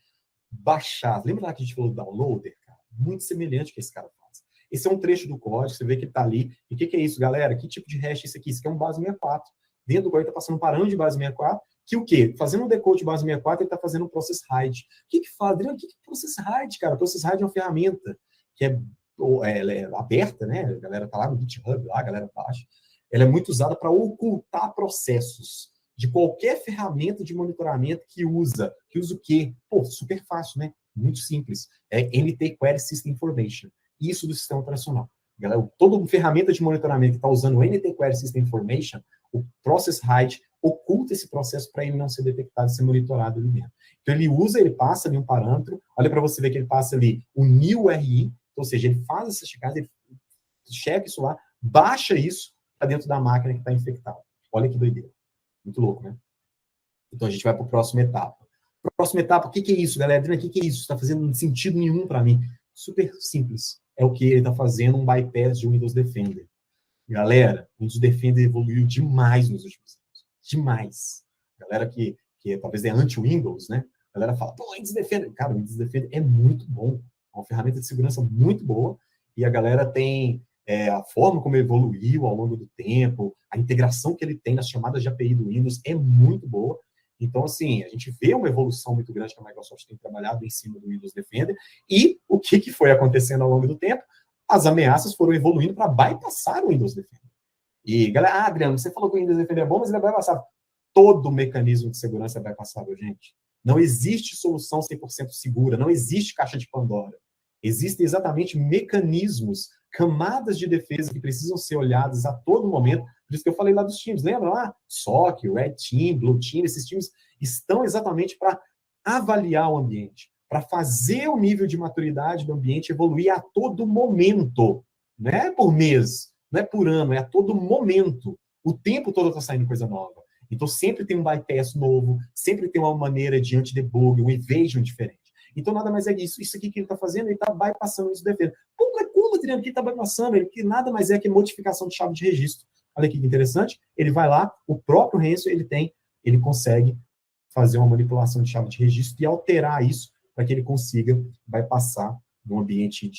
Baixar. Lembra lá que a gente falou do downloader, cara? Muito semelhante que esse cara faz. Esse é um trecho do código, você vê que ele está ali. E o que é isso, galera? Que tipo de hash é isso aqui? Isso aqui é um base 64. Dentro do código está passando um parâmetro de base 64, que o quê? Fazendo um decode de base 64, ele está fazendo um process hide. O que faz, Adriano? O que é process hide, cara? Process hide é uma ferramenta que ela é aberta, né? A galera está lá no GitHub, lá, a galera baixa. Ela é muito usada para ocultar processos de qualquer ferramenta de monitoramento que usa o quê? Pô, super fácil, né? Muito simples. É NT Query System Information. Isso do sistema operacional. Galera, toda ferramenta de monitoramento que está usando o NT Query System Information, o Process Hide oculta esse processo para ele não ser detectado e ser monitorado ali dentro. Então, ele passa ali um parâmetro, olha para você ver que ele passa ali o new URI, ou seja, ele faz essa checagem, ele checa isso lá, baixa isso para dentro da máquina que está infectada. Olha que doideira. Muito louco, né? Então, a gente vai para a próxima etapa. Próxima etapa, o que é isso, galera? Adriana, o que é isso? Está fazendo sentido nenhum para mim. Super simples. É o que ele está fazendo, um bypass de Windows Defender. Galera, o Windows Defender evoluiu demais nos últimos anos. Demais. Galera que talvez é anti-Windows, né? A galera fala, pô, Windows Defender. Cara, o Windows Defender é muito bom. É uma ferramenta de segurança muito boa. E a galera tem a forma como ele evoluiu ao longo do tempo, a integração que ele tem nas chamadas de API do Windows é muito boa. Então, assim, a gente vê uma evolução muito grande que a Microsoft tem trabalhado em cima do Windows Defender. E o que foi acontecendo ao longo do tempo? As ameaças foram evoluindo para bypassar o Windows Defender. E, galera, Adriano, você falou que o Windows Defender é bom, mas ele vai bypassar. Todo mecanismo de segurança é bypassado, gente. Não existe solução 100% segura, não existe caixa de Pandora. Existem exatamente mecanismos, camadas de defesa que precisam ser olhadas a todo momento. Por isso que eu falei lá dos times, lembra lá? SOC, Red Team, Blue Team, esses times estão exatamente para avaliar o ambiente, para fazer o nível de maturidade do ambiente evoluir a todo momento. Não é por mês, não é por ano, é a todo momento. O tempo todo está saindo coisa nova. Então sempre tem um bypass novo, sempre tem uma maneira de anti-debug, um evasion diferente. Então, nada mais é isso. Isso aqui que ele está fazendo, ele está bypassando isso do defesa. Como, Adriano, que ele está bypassando? Ele que nada mais é que modificação de chave de registro. olha aqui que interessante, ele vai lá, o próprio Hansel, ele consegue fazer uma manipulação de chave de registro e alterar isso para que ele consiga bypassar num ambiente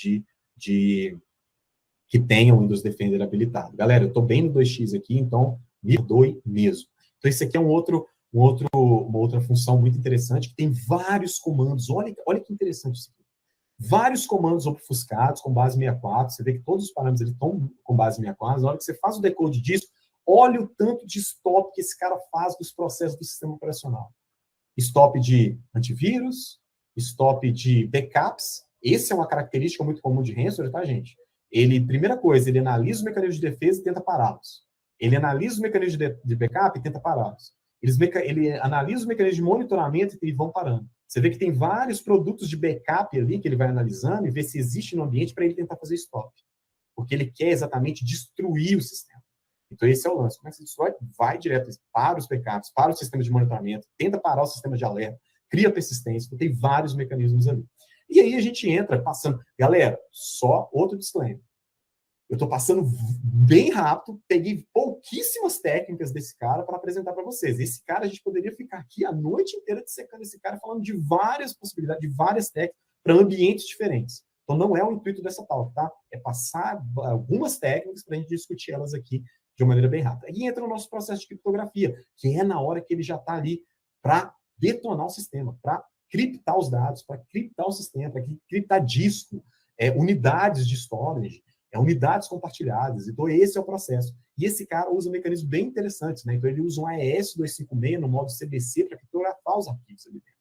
que tenha o Windows Defender habilitado. Galera, eu estou bem no 2x aqui, então me perdoe mesmo. Então, isso aqui é uma outra função muito interessante, que tem vários comandos. Olha que interessante isso aqui. Vários comandos obfuscados com base 64. Você vê que todos os parâmetros estão com base 64. Na hora que você faz o decode disso, olha o tanto de stop que esse cara faz dos processos do sistema operacional. Stop de antivírus, stop de backups. Essa é uma característica muito comum de ransomware, tá, gente? Primeira coisa, ele analisa os mecanismos de defesa e tenta pará-los. Ele analisa os mecanismos de backup e tenta pará-los. Ele analisa os mecanismos de monitoramento e vão parando. Você vê que tem vários produtos de backup ali que ele vai analisando e vê se existe no ambiente para ele tentar fazer stop. Porque ele quer exatamente destruir o sistema. Então, esse é o lance. Como é que você destrói? Vai direto para os backups, para o sistema de monitoramento, tenta parar o sistema de alerta, cria persistência, então tem vários mecanismos ali. E aí a gente entra passando... Galera, só outro disclaimer. Eu estou passando bem rápido, peguei pouquíssimas técnicas desse cara para apresentar para vocês. Esse cara, a gente poderia ficar aqui a noite inteira dissecando esse cara, falando de várias possibilidades, de várias técnicas para ambientes diferentes. Então, não é o intuito dessa talk, tá? É passar algumas técnicas para a gente discutir elas aqui de uma maneira bem rápida. E entra no nosso processo de criptografia, que é na hora que ele já está ali para detonar o sistema, para criptar os dados, para criptar o sistema, para criptar disco, unidades de storage, unidades compartilhadas. Então, esse é o processo. E esse cara usa um mecanismo bem interessante, né? Então, ele usa um AES 256 no modo CBC para criptografar os arquivos ali dentro.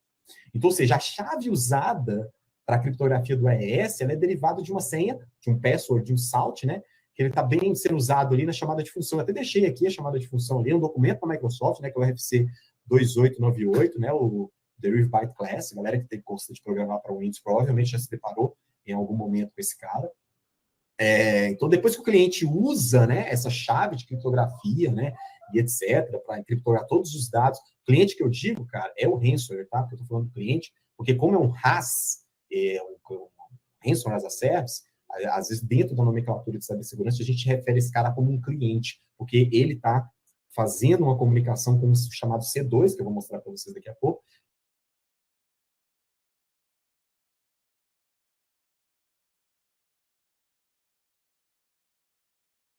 Então, ou seja, a chave usada para a criptografia do AES, ela é derivada de uma senha, de um password, de um salt, né? Que ele está bem sendo usado ali na chamada de função. Eu até deixei aqui a chamada de função ali, um documento da Microsoft, né? Que é o RFC 2898, né? O Derive Byte Class. A galera que tem curso de programar para o Windows provavelmente já se deparou em algum momento com esse cara. Então, depois que o cliente usa, né, essa chave de criptografia, né, e etc., para criptografar todos os dados, o cliente que eu digo, cara, é o ransomware, tá? Porque eu estou falando do cliente, porque como é um RAS, um Ransomware as a Service, às vezes dentro da nomenclatura de cibersegurança, a gente refere esse cara como um cliente, porque ele está fazendo uma comunicação com o chamado C2, que eu vou mostrar para vocês daqui a pouco,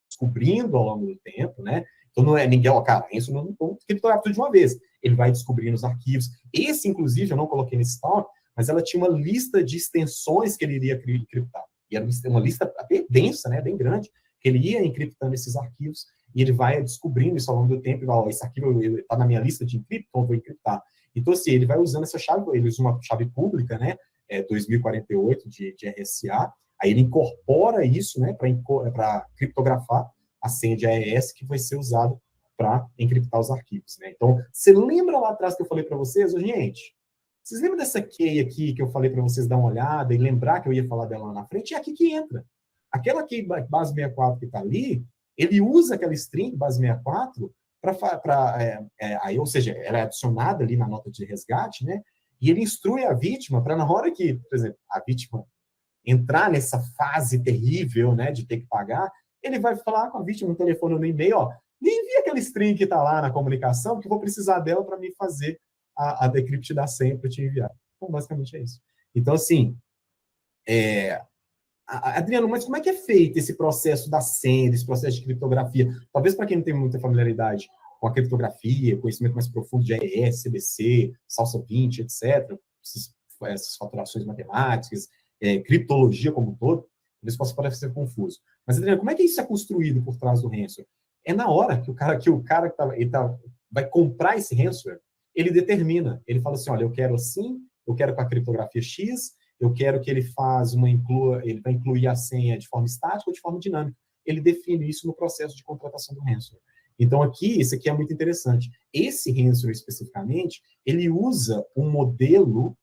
descobrindo ao longo do tempo, né? Então não é ninguém, cara, isso não criptografa tudo de uma vez. Ele vai descobrindo os arquivos. Esse, inclusive, eu não coloquei nesse talk, mas ela tinha uma lista de extensões que ele iria criptar. E era uma lista bem densa, né? Bem grande, que ele ia encriptando esses arquivos e ele vai descobrindo isso ao longo do tempo e vai, ó, esse arquivo está na minha lista de encripto, então eu vou encriptar. Então, assim, ele vai usando essa chave, ele usa uma chave pública, né? 2048 de RSA, aí ele incorpora isso, né, para criptografar a senha de AES que vai ser usada para encriptar os arquivos, né? Então, você lembra lá atrás que eu falei para vocês, gente? Vocês lembram dessa key aqui que eu falei para vocês dar uma olhada e lembrar que eu ia falar dela lá na frente? É aqui que entra. Aquela key base 64 que está ali, ele usa aquela string base 64 ou seja, ela é adicionada ali na nota de resgate, né? E ele instrui a vítima para, na hora que, por exemplo, a vítima entrar nessa fase terrível, né, de ter que pagar, ele vai falar com a vítima no telefone ou no e-mail, ó, me envia aquela string que está lá na comunicação, que eu vou precisar dela para me fazer a decrypt da senha para te enviar. Então, basicamente é isso. Então, assim, Adriano, mas como é que é feito esse processo da senha, esse processo de criptografia? Talvez para quem não tem muita familiaridade com a criptografia, conhecimento mais profundo de AES, CBC, Salsa 20, etc., essas faturações matemáticas, criptologia como um todo, talvez possa parecer confuso. Mas, Adriano, como é que isso é construído por trás do ransomware? É na hora que o cara vai comprar esse ransomware, ele determina, ele fala assim, olha, eu quero assim, eu quero com a criptografia X, eu quero que ele ele vai incluir a senha de forma estática ou de forma dinâmica. Ele define isso no processo de contratação do ransomware. Então, isso aqui é muito interessante. Esse ransomware, especificamente, ele usa um modelo,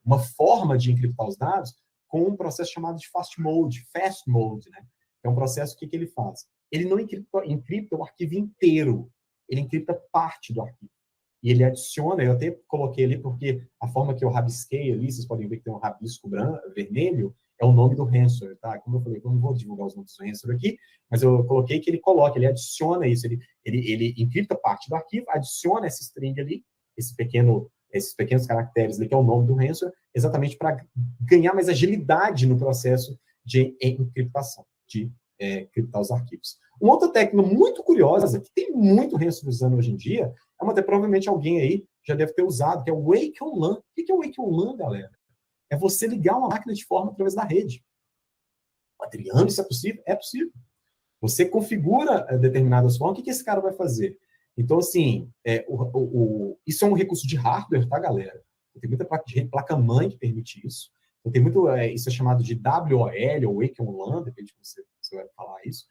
uma forma de encriptar os dados com um processo chamado de fast mode, né? É um processo que ele faz. Ele não encripta o arquivo inteiro, ele encripta parte do arquivo. E ele adiciona, eu até coloquei ali porque a forma que eu rabisquei ali, vocês podem ver que tem um rabisco vermelho, é o nome do ransomware, tá? Como eu falei, eu não vou divulgar os nomes do ransomware aqui, mas eu coloquei que ele coloca, ele adiciona isso, ele encripta parte do arquivo, adiciona essa string ali, esses pequenos caracteres ali, que é o nome do ransomware, exatamente para ganhar mais agilidade no processo de encriptação, de criptar os arquivos. Uma outra técnica muito curiosa, que tem muito ransomware usando hoje em dia, é uma, provavelmente alguém aí já deve ter usado, que é o Wake on LAN. O que é o Wake on LAN, galera? É você ligar uma máquina de forma através da rede. Adriano, isso é possível? É possível. Você configura determinadas formas, o que esse cara vai fazer? Então, assim, isso é um recurso de hardware, tá, galera? Tem muita placa-mãe que permite isso. Então, tem muito, isso é chamado de WOL, ou Wake on LAN, depende de como você vai falar isso.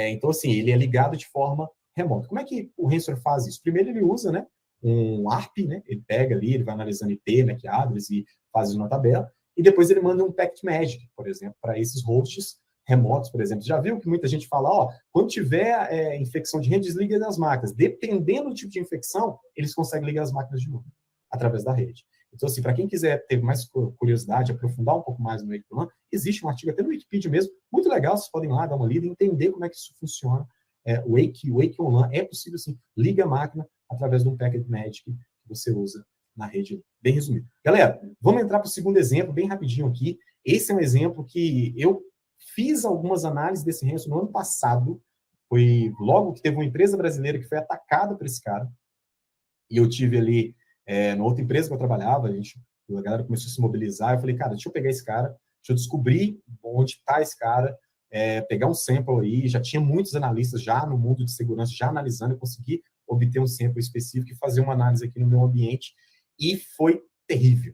Então, assim, ele é ligado de forma remota. Como é que o ransomware faz isso? Primeiro, ele usa, né, um ARP, né? Ele pega ali, ele vai analisando IP, MAC address e faz isso na tabela, e depois ele manda um packet magic, por exemplo, para esses hosts remotos, por exemplo. Já viu que muita gente fala, ó, quando tiver infecção de rede, desliga das máquinas. Dependendo do tipo de infecção, eles conseguem ligar as máquinas de novo, através da rede. Então, assim, para quem quiser ter mais curiosidade, aprofundar um pouco mais no Wake on LAN, existe um artigo até no Wikipedia mesmo, muito legal, vocês podem ir lá dar uma lida e entender como é que isso funciona. O Wake on LAN é possível, sim, liga a máquina através de um packet magic que você usa na rede, bem resumido. Galera, vamos entrar para o segundo exemplo, bem rapidinho aqui. Esse é um exemplo que eu fiz algumas análises desse ransomware no ano passado, foi logo que teve uma empresa brasileira que foi atacada por esse cara, e eu tive ali, na outra empresa que eu trabalhava, a galera começou a se mobilizar, eu falei, cara, deixa eu pegar esse cara, deixa eu descobrir onde está esse cara, pegar um sample aí, já tinha muitos analistas já no mundo de segurança, já analisando, eu consegui obter um sample específico e fazer uma análise aqui no meu ambiente, e foi terrível,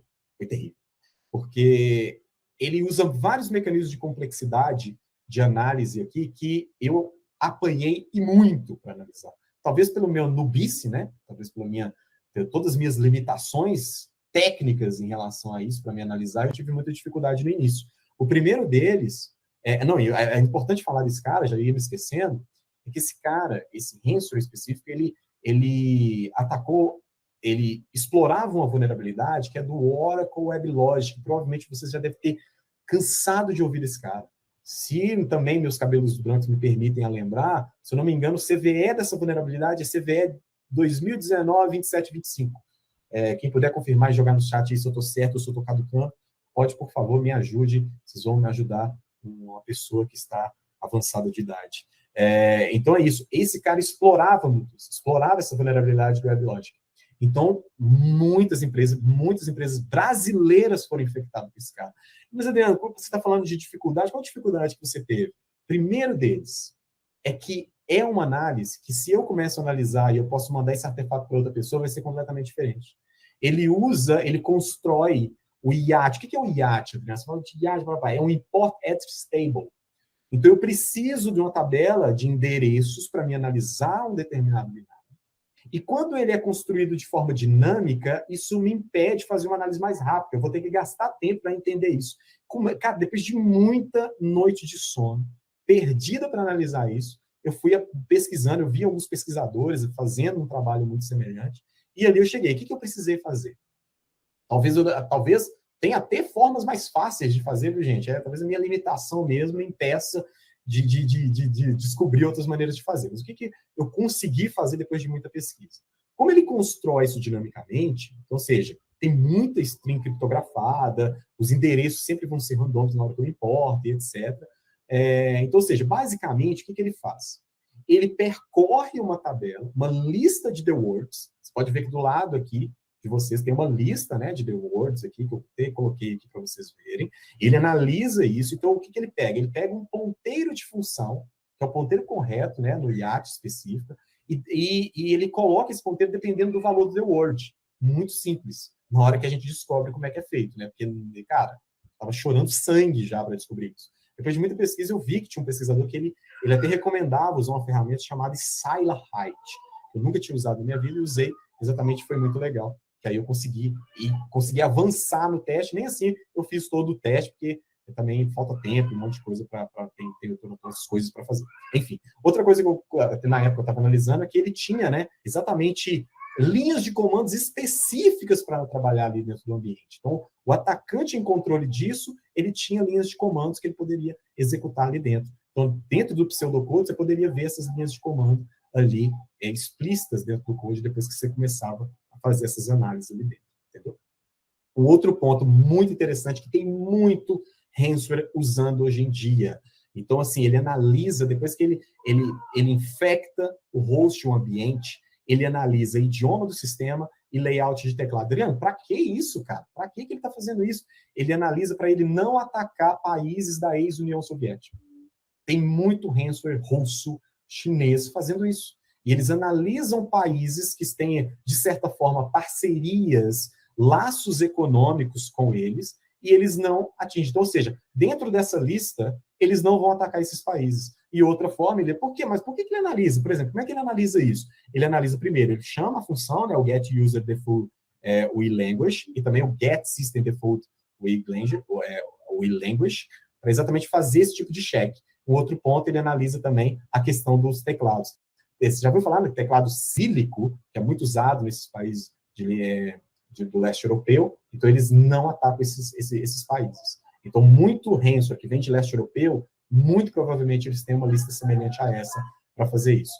porque ele usa vários mecanismos de complexidade de análise aqui que eu apanhei e muito para analisar. Talvez pelo meu nubice, né? Talvez por todas as minhas limitações técnicas em relação a isso para me analisar, eu tive muita dificuldade no início. O primeiro deles, é importante falar desse cara, já ia me esquecendo, é que esse cara, esse ransomware específico, ele atacou, ele explorava uma vulnerabilidade que é do Oracle WebLogic, que provavelmente vocês já devem ter cansado de ouvir desse cara. Se também meus cabelos brancos me permitem a lembrar, se eu não me engano, o CVE dessa vulnerabilidade é CVE 2019-2725. Quem puder confirmar e jogar no chat aí se eu estou certo ou se eu estou caducando, pode, por favor, me ajude. Vocês vão me ajudar, uma pessoa que está avançada de idade. Então é isso. Esse cara explorava essa vulnerabilidade do WebLogic. Então, muitas empresas brasileiras foram infectadas por esse cara. Mas, Adriano, quando você está falando de dificuldade, qual a dificuldade que você teve? Primeiro deles é que é uma análise que, se eu começo a analisar e eu posso mandar esse artefato para outra pessoa, vai ser completamente diferente. Ele constrói o IAT. O que é o IAT, Adriano? Você fala de IAT, é um Import Address Table. Então, eu preciso de uma tabela de endereços para me analisar um determinado binário. E quando ele é construído de forma dinâmica, isso me impede de fazer uma análise mais rápida. Eu vou ter que gastar tempo para entender isso. Cara, depois de muita noite de sono, perdida para analisar isso, eu fui pesquisando, eu vi alguns pesquisadores fazendo um trabalho muito semelhante, e ali eu cheguei. O que eu precisei fazer? Talvez tenha até formas mais fáceis de fazer, viu, gente? Talvez a minha limitação mesmo me impeça de descobrir outras maneiras de fazer. Mas o que eu consegui fazer depois de muita pesquisa? Como ele constrói isso dinamicamente, ou seja, tem muita string criptografada, os endereços sempre vão ser randômicos na hora que eu importo, etc. Então, ou seja, basicamente, o que ele faz? Ele percorre uma tabela, uma lista de the words. Você pode ver que do lado aqui de vocês tem uma lista, né, de the words aqui, que eu coloquei aqui para vocês verem. Ele analisa isso. Então, o que ele pega? Ele pega um ponteiro de função, que é o ponteiro correto, né, no IAT específico, e ele coloca esse ponteiro dependendo do valor do the word. Muito simples. Na hora que a gente descobre como é que é feito, né? Porque, cara, estava chorando sangue já para descobrir isso. Depois de muita pesquisa, eu vi que tinha um pesquisador que ele até recomendava usar uma ferramenta chamada Silahite. Eu nunca tinha usado na minha vida e usei, exatamente, foi muito legal. Que aí eu consegui avançar no teste. Nem assim eu fiz todo o teste, porque também falta tempo, um monte de coisa para ter outras coisas para fazer. Enfim, outra coisa que na época eu estava analisando é que ele tinha, né, exatamente linhas de comandos específicas para trabalhar ali dentro do ambiente. Então, o atacante em controle disso, ele tinha linhas de comandos que ele poderia executar ali dentro. Então, dentro do pseudocode, você poderia ver essas linhas de comando ali explícitas dentro do code, depois que você começava a fazer essas análises ali dentro, entendeu? Um outro ponto muito interessante, que tem muito ransomware usando hoje em dia. Então, assim, ele analisa, depois que ele infecta o host, o ambiente, ele analisa idioma do sistema e layout de teclado. Adriano, para que isso, cara? Para que ele está fazendo isso? Ele analisa para ele não atacar países da ex-União Soviética. Tem muito ransomware russo, chinês fazendo isso. E eles analisam países que têm, de certa forma, parcerias, laços econômicos com eles, e eles não atingem. Então, ou seja, dentro dessa lista, eles não vão atacar esses países. E outra forma, por quê? Mas por que ele analisa? Por exemplo, como é que ele analisa isso? Ele analisa primeiro, ele chama a função, né, o get user default language, e também o get system default language, para exatamente fazer esse tipo de check. O outro ponto, ele analisa também a questão dos teclados. Você já ouviu falar do teclado sílico, que é muito usado nesses países do leste europeu? Então, eles não atacam esses países. Então, muito ransomware que vem de leste europeu, muito provavelmente eles têm uma lista semelhante a essa para fazer isso.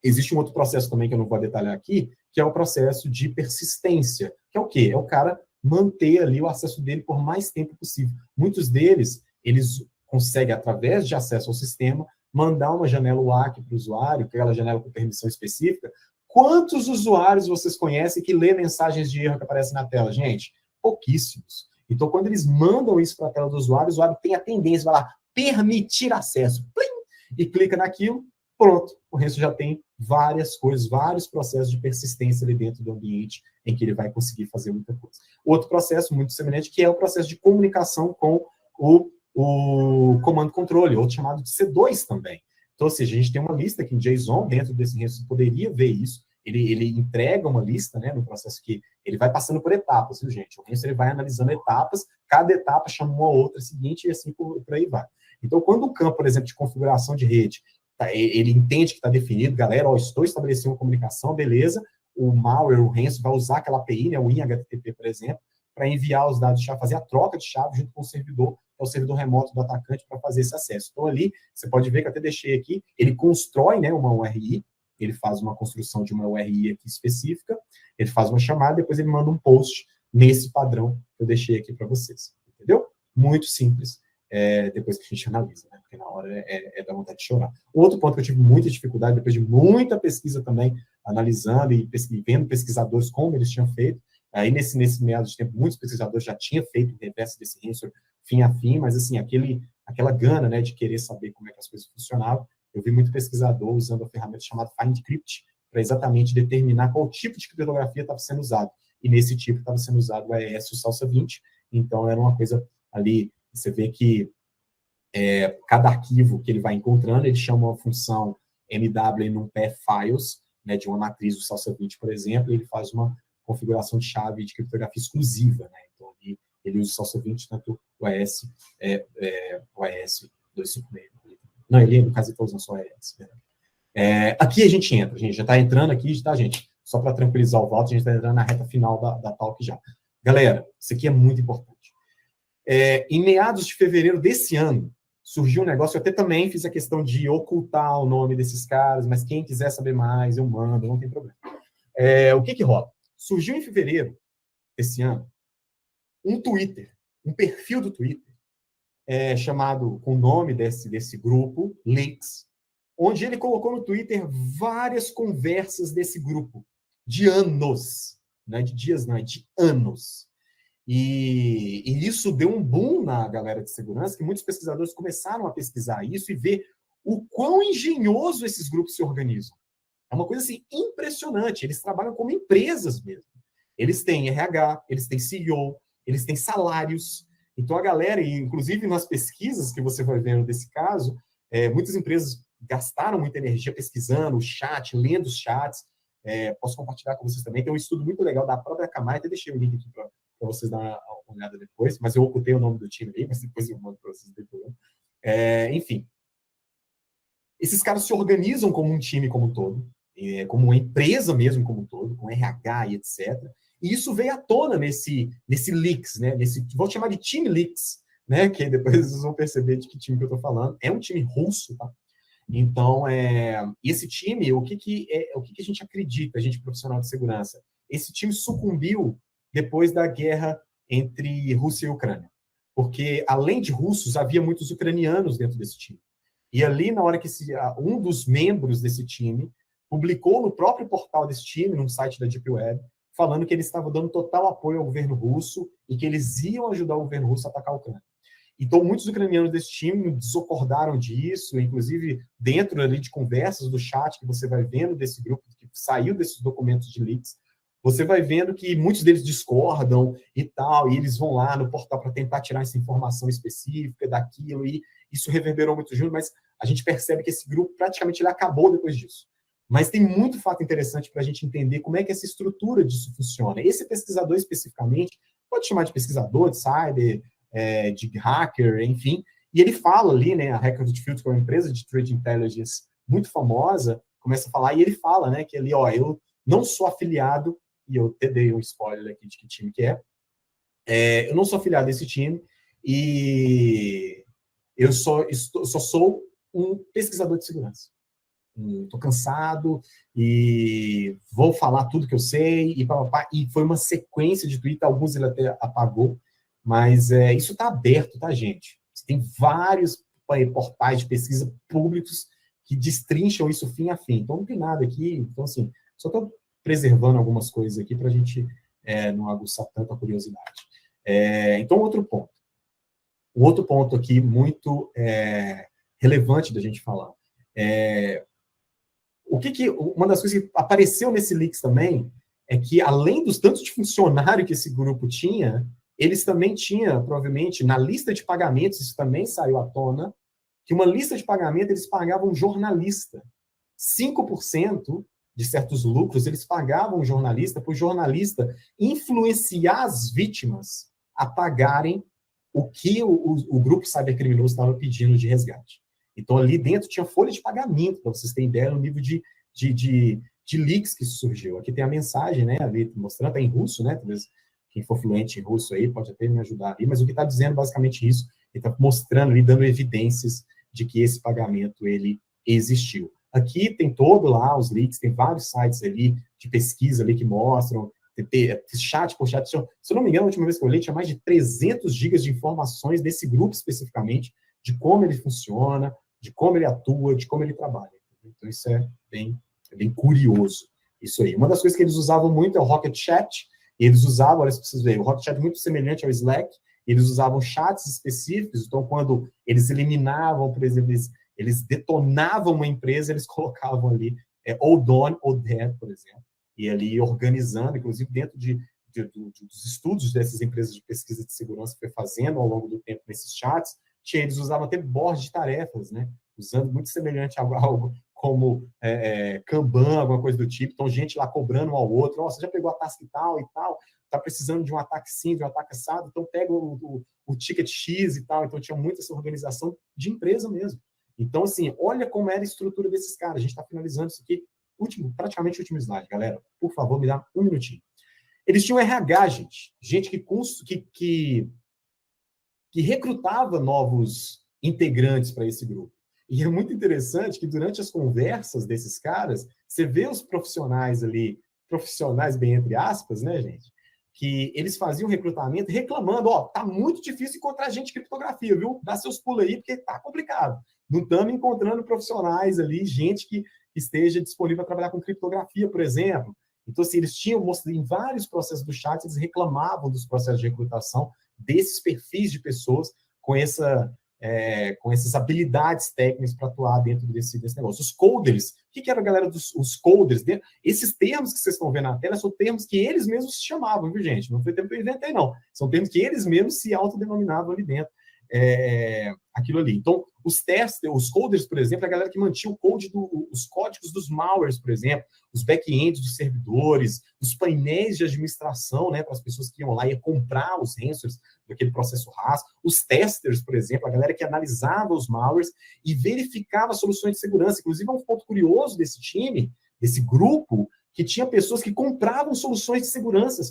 Existe um outro processo também que eu não vou detalhar aqui, que é o processo de persistência, que é o quê? É o cara manter ali o acesso dele por mais tempo possível. Muitos deles, eles conseguem, através de acesso ao sistema, mandar uma janela WAC para o usuário, aquela janela com permissão específica. Quantos usuários vocês conhecem que lê mensagens de erro que aparecem na tela? Gente, pouquíssimos. Então, quando eles mandam isso para a tela do usuário, o usuário tem a tendência, vai lá, permitir acesso, plim, e clica naquilo, pronto, o resto já tem várias coisas, vários processos de persistência ali dentro do ambiente em que ele vai conseguir fazer muita coisa. Outro processo muito semelhante, que é o processo de comunicação com o comando controle, outro chamado de C2 também. Então, ou seja, a gente tem uma lista aqui em JSON, dentro desse resto, você poderia ver isso, ele entrega uma lista, né, no processo que ele vai passando por etapas, viu, gente? O resto ele vai analisando etapas, cada etapa chama uma outra seguinte e assim por aí vai. Então, quando o campo, por exemplo, de configuração de rede, ele entende que está definido, galera, estou estabelecendo uma comunicação, beleza, o malware, o ransom, vai usar aquela API, né, o WinHTTP, por exemplo, para enviar os dados de chave, fazer a troca de chave junto com o servidor, que é o servidor remoto do atacante, para fazer esse acesso. Então, ali, você pode ver que eu até deixei aqui, ele constrói, né, uma URI, ele faz uma construção de uma URI aqui específica, ele faz uma chamada, depois ele manda um post nesse padrão que eu deixei aqui para vocês. Entendeu? Muito simples. Depois que a gente analisa, né? Porque na hora dá vontade de chorar. Outro ponto que eu tive muita dificuldade, depois de muita pesquisa também, analisando e vendo pesquisadores como eles tinham feito, aí nesse meado de tempo, muitos pesquisadores já tinham feito o reverso desse ransomware fim a fim, mas assim, aquela gana, né, de querer saber como é que as coisas funcionavam, eu vi muito pesquisador usando a ferramenta chamada FindCrypt para exatamente determinar qual tipo de criptografia estava sendo usado. E nesse tipo estava sendo usado o AES e o Salsa 20, então era uma coisa ali. Você vê que cada arquivo que ele vai encontrando, ele chama uma função MW NumPy Files, né, de uma matriz do Salsa 20, por exemplo, e ele faz uma configuração de chave de criptografia exclusiva. Né? Então, ele usa o Salsa 20, tanto o AES 256. Não, ele, no caso, ele está usando só o AES. Aqui a gente entra, a gente já está entrando aqui, tá, gente? Só para tranquilizar o voto, a gente está entrando na reta final da talk já. Galera, isso aqui é muito importante. Em meados de fevereiro desse ano, surgiu um negócio, eu até também fiz a questão de ocultar o nome desses caras, mas quem quiser saber mais, eu mando, não tem problema. O que rola? Surgiu em fevereiro desse ano um Twitter, um perfil do Twitter, chamado, com o nome desse grupo, Leaks, onde ele colocou no Twitter várias conversas desse grupo, de anos, não é de dias, não, é de anos. E isso deu um boom na galera de segurança, que muitos pesquisadores começaram a pesquisar isso e ver o quão engenhoso esses grupos se organizam. É uma coisa assim, impressionante. Eles trabalham como empresas mesmo. Eles têm RH, eles têm CEO, eles têm salários. Então a galera, inclusive nas pesquisas que você vai vendo desse caso, muitas empresas gastaram muita energia pesquisando o chat, lendo os chats. Posso compartilhar com vocês também. Tem um estudo muito legal da própria Akamai, até deixei o link aqui para vocês darem uma olhada depois, mas eu ocultei o nome do time aí, mas depois eu mando para vocês depois. Enfim, esses caras se organizam como um time como um todo, como uma empresa mesmo como um todo, com RH e etc. E isso veio à tona nesse Leaks, né? Vou chamar de time Leaks, né? Que depois vocês vão perceber de que time que eu estou falando. É um time russo, tá? Então, esse time, o que a gente acredita, a gente profissional de segurança? Esse time sucumbiu depois da guerra entre Rússia e Ucrânia. Porque, além de russos, havia muitos ucranianos dentro desse time. E ali, na hora que um dos membros desse time publicou no próprio portal desse time, num site da Deep Web, falando que eles estavam dando total apoio ao governo russo e que eles iam ajudar o governo russo a atacar a Ucrânia. Então, muitos ucranianos desse time desacordaram disso, inclusive dentro ali de conversas do chat que você vai vendo desse grupo que saiu desses documentos de leaks, você vai vendo que muitos deles discordam e tal, e eles vão lá no portal para tentar tirar essa informação específica daquilo, e isso reverberou muito junto, mas a gente percebe que esse grupo praticamente ele acabou depois disso. Mas tem muito fato interessante para a gente entender como é que essa estrutura disso funciona. Esse pesquisador especificamente, pode chamar de pesquisador, de cyber, de hacker, enfim, e ele fala ali, né, a Recruit Field, que é uma empresa de trade intelligence muito famosa, começa a falar, e ele fala, né, que ali, ó, eu não sou afiliado, e eu te dei um spoiler aqui de que time que eu não sou afiliado desse time, e eu só sou um pesquisador de segurança. Estou cansado e vou falar tudo que eu sei, e foi uma sequência de tweets, alguns ele até apagou, mas isso está aberto, tá, gente? Tem vários portais de pesquisa públicos que destrincham isso fim a fim. Então, não tem nada aqui. Então, assim, só estou preservando algumas coisas aqui para a gente não aguçar tanto a curiosidade. Então, outro ponto. Um outro ponto aqui muito relevante da gente falar. Uma das coisas que apareceu nesse Leaks também é que, além dos tantos de funcionário que esse grupo tinha, eles também tinham, provavelmente, na lista de pagamentos, isso também saiu à tona, que uma lista de pagamento eles pagavam um jornalista. 5% de certos lucros eles pagavam um jornalista, para o jornalista influenciar as vítimas a pagarem o que o grupo cybercriminoso estava pedindo de resgate. Então, ali dentro tinha folha de pagamento, para vocês terem ideia, no nível de leaks que isso surgiu. Aqui tem a mensagem, né, ali mostrando, está em russo, né, talvez quem for fluente em russo aí pode até me ajudar ali, mas o que está dizendo basicamente isso, ele está mostrando ali, dando evidências de que esse pagamento, ele existiu. Aqui tem todo lá os leaks, tem vários sites ali de pesquisa ali que mostram, chat por chat, se eu não me engano, a última vez que eu olhei, tinha mais de 300 gigas de informações desse grupo especificamente, de como ele funciona, de como ele atua, de como ele trabalha. Então, isso é bem curioso. Isso aí. Uma das coisas que eles usavam muito é o Rocket Chat, e eles usavam, olha, vocês verem, o Rocket Chat é muito semelhante ao Slack, eles usavam chats específicos, então, quando eles eliminavam, por exemplo, eles detonavam uma empresa, eles colocavam ali ou done ou dead, por exemplo, e ali organizando, inclusive dentro dos estudos dessas empresas de pesquisa de segurança que foi fazendo ao longo do tempo nesses chats, eles usavam até board de tarefas, né? Usando muito semelhante a algo como Kanban, alguma coisa do tipo. Então, gente lá cobrando um ao outro. Você já pegou a task tal e tal? Está precisando de um ataque sim, de um ataque assado? Então, pega o ticket X e tal. Então, tinha muito essa organização de empresa mesmo. Então, assim, olha como era a estrutura desses caras. A gente está finalizando isso aqui. Praticamente o último slide, galera. Por favor, me dá um minutinho. Eles tinham RH, gente. Gente que recrutava novos integrantes para esse grupo. E é muito interessante que durante as conversas desses caras, você vê os profissionais ali, profissionais bem entre aspas, né, gente? Que eles faziam recrutamento reclamando, tá muito difícil encontrar gente de criptografia, viu? Dá seus pulos aí, porque tá complicado. Não estamos encontrando profissionais ali, gente que esteja disponível para trabalhar com criptografia, por exemplo. Então, assim, eles tinham, em vários processos do chat, eles reclamavam dos processos de recrutação desses perfis de pessoas com essas habilidades técnicas para atuar dentro desse negócio. Os coders, o que era a galera dos coders? Esses termos que vocês estão vendo na tela são termos que eles mesmos se chamavam, viu, gente? Não foi termo que eu inventei, não. São termos que eles mesmos se autodenominavam ali dentro. Aquilo ali. Então, os testers, os coders, por exemplo, a galera que mantinha os códigos dos malwares, por exemplo, os back-ends dos servidores, os painéis de administração, né, para as pessoas que iam lá e comprar os ransomwares daquele processo RAS, os testers, por exemplo, a galera que analisava os malwares e verificava soluções de segurança. Inclusive, um ponto curioso desse time esse grupo que tinha pessoas que compravam soluções de segurança,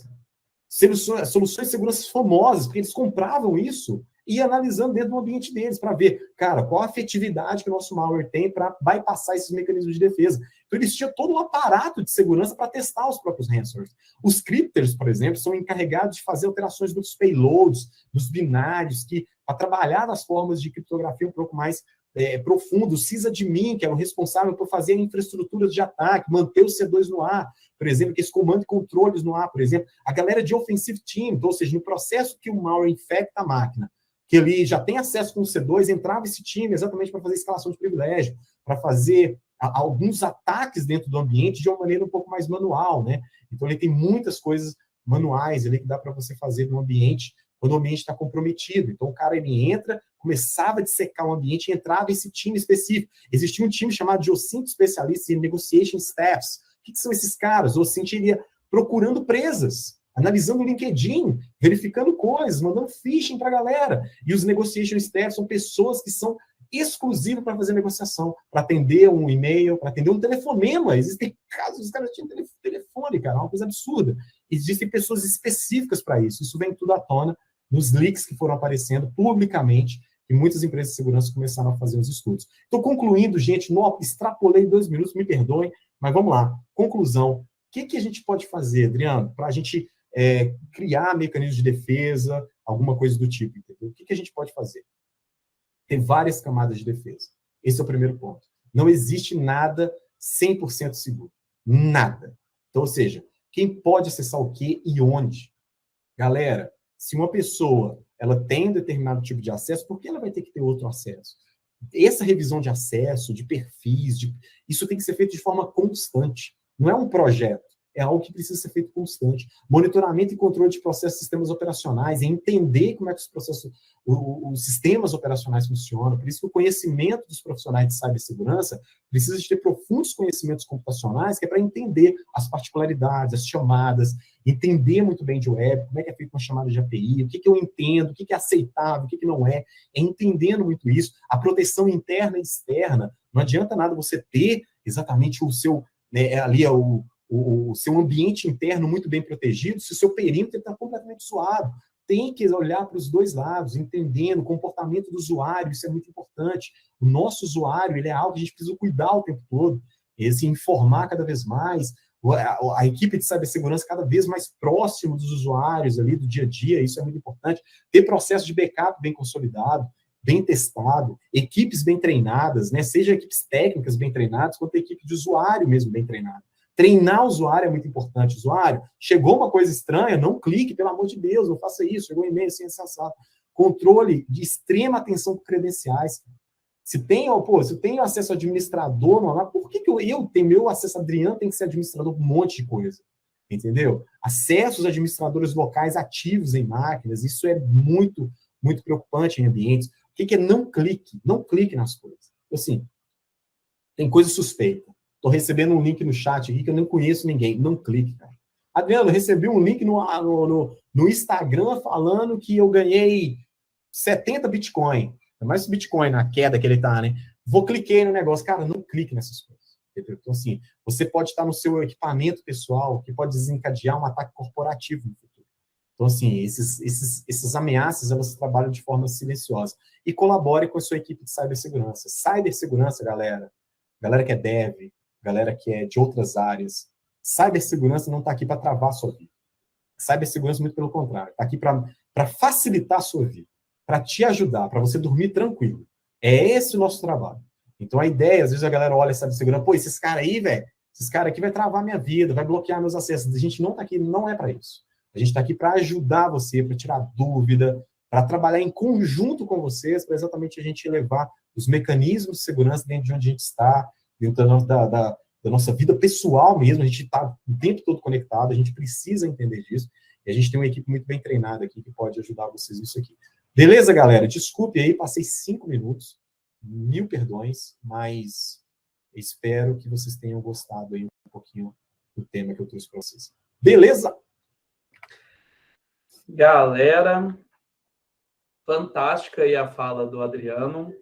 soluções de segurança famosas, porque eles compravam isso e ia analisando dentro do ambiente deles para ver, cara, qual a efetividade que o nosso malware tem para bypassar esses mecanismos de defesa. Então, eles tinham todo um aparato de segurança para testar os próprios ransomwares. Os crypters, por exemplo, são encarregados de fazer alterações dos payloads, dos binários, para trabalhar nas formas de criptografia um pouco mais profundo. O sysadmin, que era o responsável por fazer infraestruturas de ataque, manter o C2 no ar, por exemplo, que esse comando e controles no ar, por exemplo. A galera de offensive team, então, ou seja, no processo que o malware infecta a máquina, que ele já tem acesso com o C2, entrava esse time exatamente para fazer escalação de privilégio, para fazer alguns ataques dentro do ambiente de uma maneira um pouco mais manual, né? Então, ele tem muitas coisas manuais ali que dá para você fazer no ambiente, quando o ambiente está comprometido. Então, o cara, ele entra, começava a dissecar o ambiente e entrava esse time específico. Existia um time chamado de OSINT Specialists in Negotiation Staffs. O que são esses caras? O OSINT iria procurando presas, analisando o LinkedIn, verificando coisas, mandando phishing para a galera. E os negotiation staff são pessoas que são exclusivas para fazer negociação, para atender um e-mail, para atender um telefonema. Existem casos, os caras tinham telefone, cara, é uma coisa absurda. Existem pessoas específicas para isso. Isso vem tudo à tona nos leaks que foram aparecendo publicamente, e muitas empresas de segurança começaram a fazer os estudos. Então, concluindo, gente, extrapolei 2 minutos, me perdoem, mas vamos lá. Conclusão. O que a gente pode fazer, Adriano, para a gente criar mecanismos de defesa, alguma coisa do tipo, entendeu? O que a gente pode fazer? Tem várias camadas de defesa. Esse é o primeiro ponto. Não existe nada 100% seguro. Nada. Então, ou seja, quem pode acessar o quê e onde? Galera, se uma pessoa ela tem um determinado tipo de acesso, por que ela vai ter que ter outro acesso? Essa revisão de acesso, de perfis, isso tem que ser feito de forma constante. Não é um projeto. É algo que precisa ser feito constante. Monitoramento e controle de processos e sistemas operacionais, é entender como é que os sistemas operacionais funcionam. Por isso que o conhecimento dos profissionais de cibersegurança precisa de ter profundos conhecimentos computacionais, que é para entender as particularidades, as chamadas, entender muito bem de web, como é que é feita uma chamada de API, o que eu entendo, o que é aceitável, o que não é. É entendendo muito isso. A proteção interna e externa. Não adianta nada você ter exatamente o seu, ali o seu ambiente interno muito bem protegido, se o seu perímetro está completamente zoado. Tem que olhar para os dois lados, entendendo o comportamento do usuário, isso é muito importante. O nosso usuário, ele é algo que a gente precisa cuidar o tempo todo, se informar cada vez mais, a equipe de cibersegurança cada vez mais próximo dos usuários ali, do dia a dia, isso é muito importante. Ter processo de backup bem consolidado, bem testado, equipes bem treinadas, né? Seja equipes técnicas bem treinadas, quanto a equipe de usuário mesmo bem treinada. Treinar o usuário é muito importante. Usuário, chegou uma coisa estranha, não clique, pelo amor de Deus, não faça isso. Chegou um e-mail assim, sensato. Controle de extrema atenção com credenciais. Se tem acesso ao administrador, não, por que eu tenho meu acesso Adriano, tem que ser administrador de um monte de coisa? Entendeu? Acessos a administradores locais ativos em máquinas, isso é muito, muito preocupante em ambientes. O que é não clique? Não clique nas coisas. Assim, tem coisa suspeita. Estou recebendo um link no chat aqui que eu não conheço ninguém. Não clique, cara. Adriano, eu recebi um link no Instagram falando que eu ganhei 70 Bitcoin. É mais Bitcoin na queda que ele tá, né? Cliquei no negócio. Cara, não clique nessas coisas. Entendeu? Então, assim, você pode estar no seu equipamento pessoal que pode desencadear um ataque corporativo no futuro. Então, assim, essas ameaças, elas trabalham de forma silenciosa. E colabore com a sua equipe de cibersegurança. Cibersegurança, galera que é dev, galera que é de outras áreas. Cibersegurança não está aqui para travar a sua vida. Cibersegurança, muito pelo contrário, está aqui para facilitar a sua vida, para te ajudar, para você dormir tranquilo. É esse o nosso trabalho. Então, a ideia, às vezes a galera olha cibersegurança, pô, esses caras aí, velho, esses caras aqui vai travar minha vida, vai bloquear meus acessos. A gente não está aqui, não é para isso. A gente está aqui para ajudar você, para tirar dúvida, para trabalhar em conjunto com vocês, para exatamente a gente levar os mecanismos de segurança dentro de onde a gente está, dentro da nossa vida pessoal mesmo, a gente está o tempo todo conectado, a gente precisa entender disso, e a gente tem uma equipe muito bem treinada aqui que pode ajudar vocês nisso aqui. Beleza, galera? Desculpe aí, passei 5 minutos, 1000 perdões, mas espero que vocês tenham gostado aí um pouquinho do tema que eu trouxe para vocês. Beleza? Galera, fantástica aí a fala do Adriano.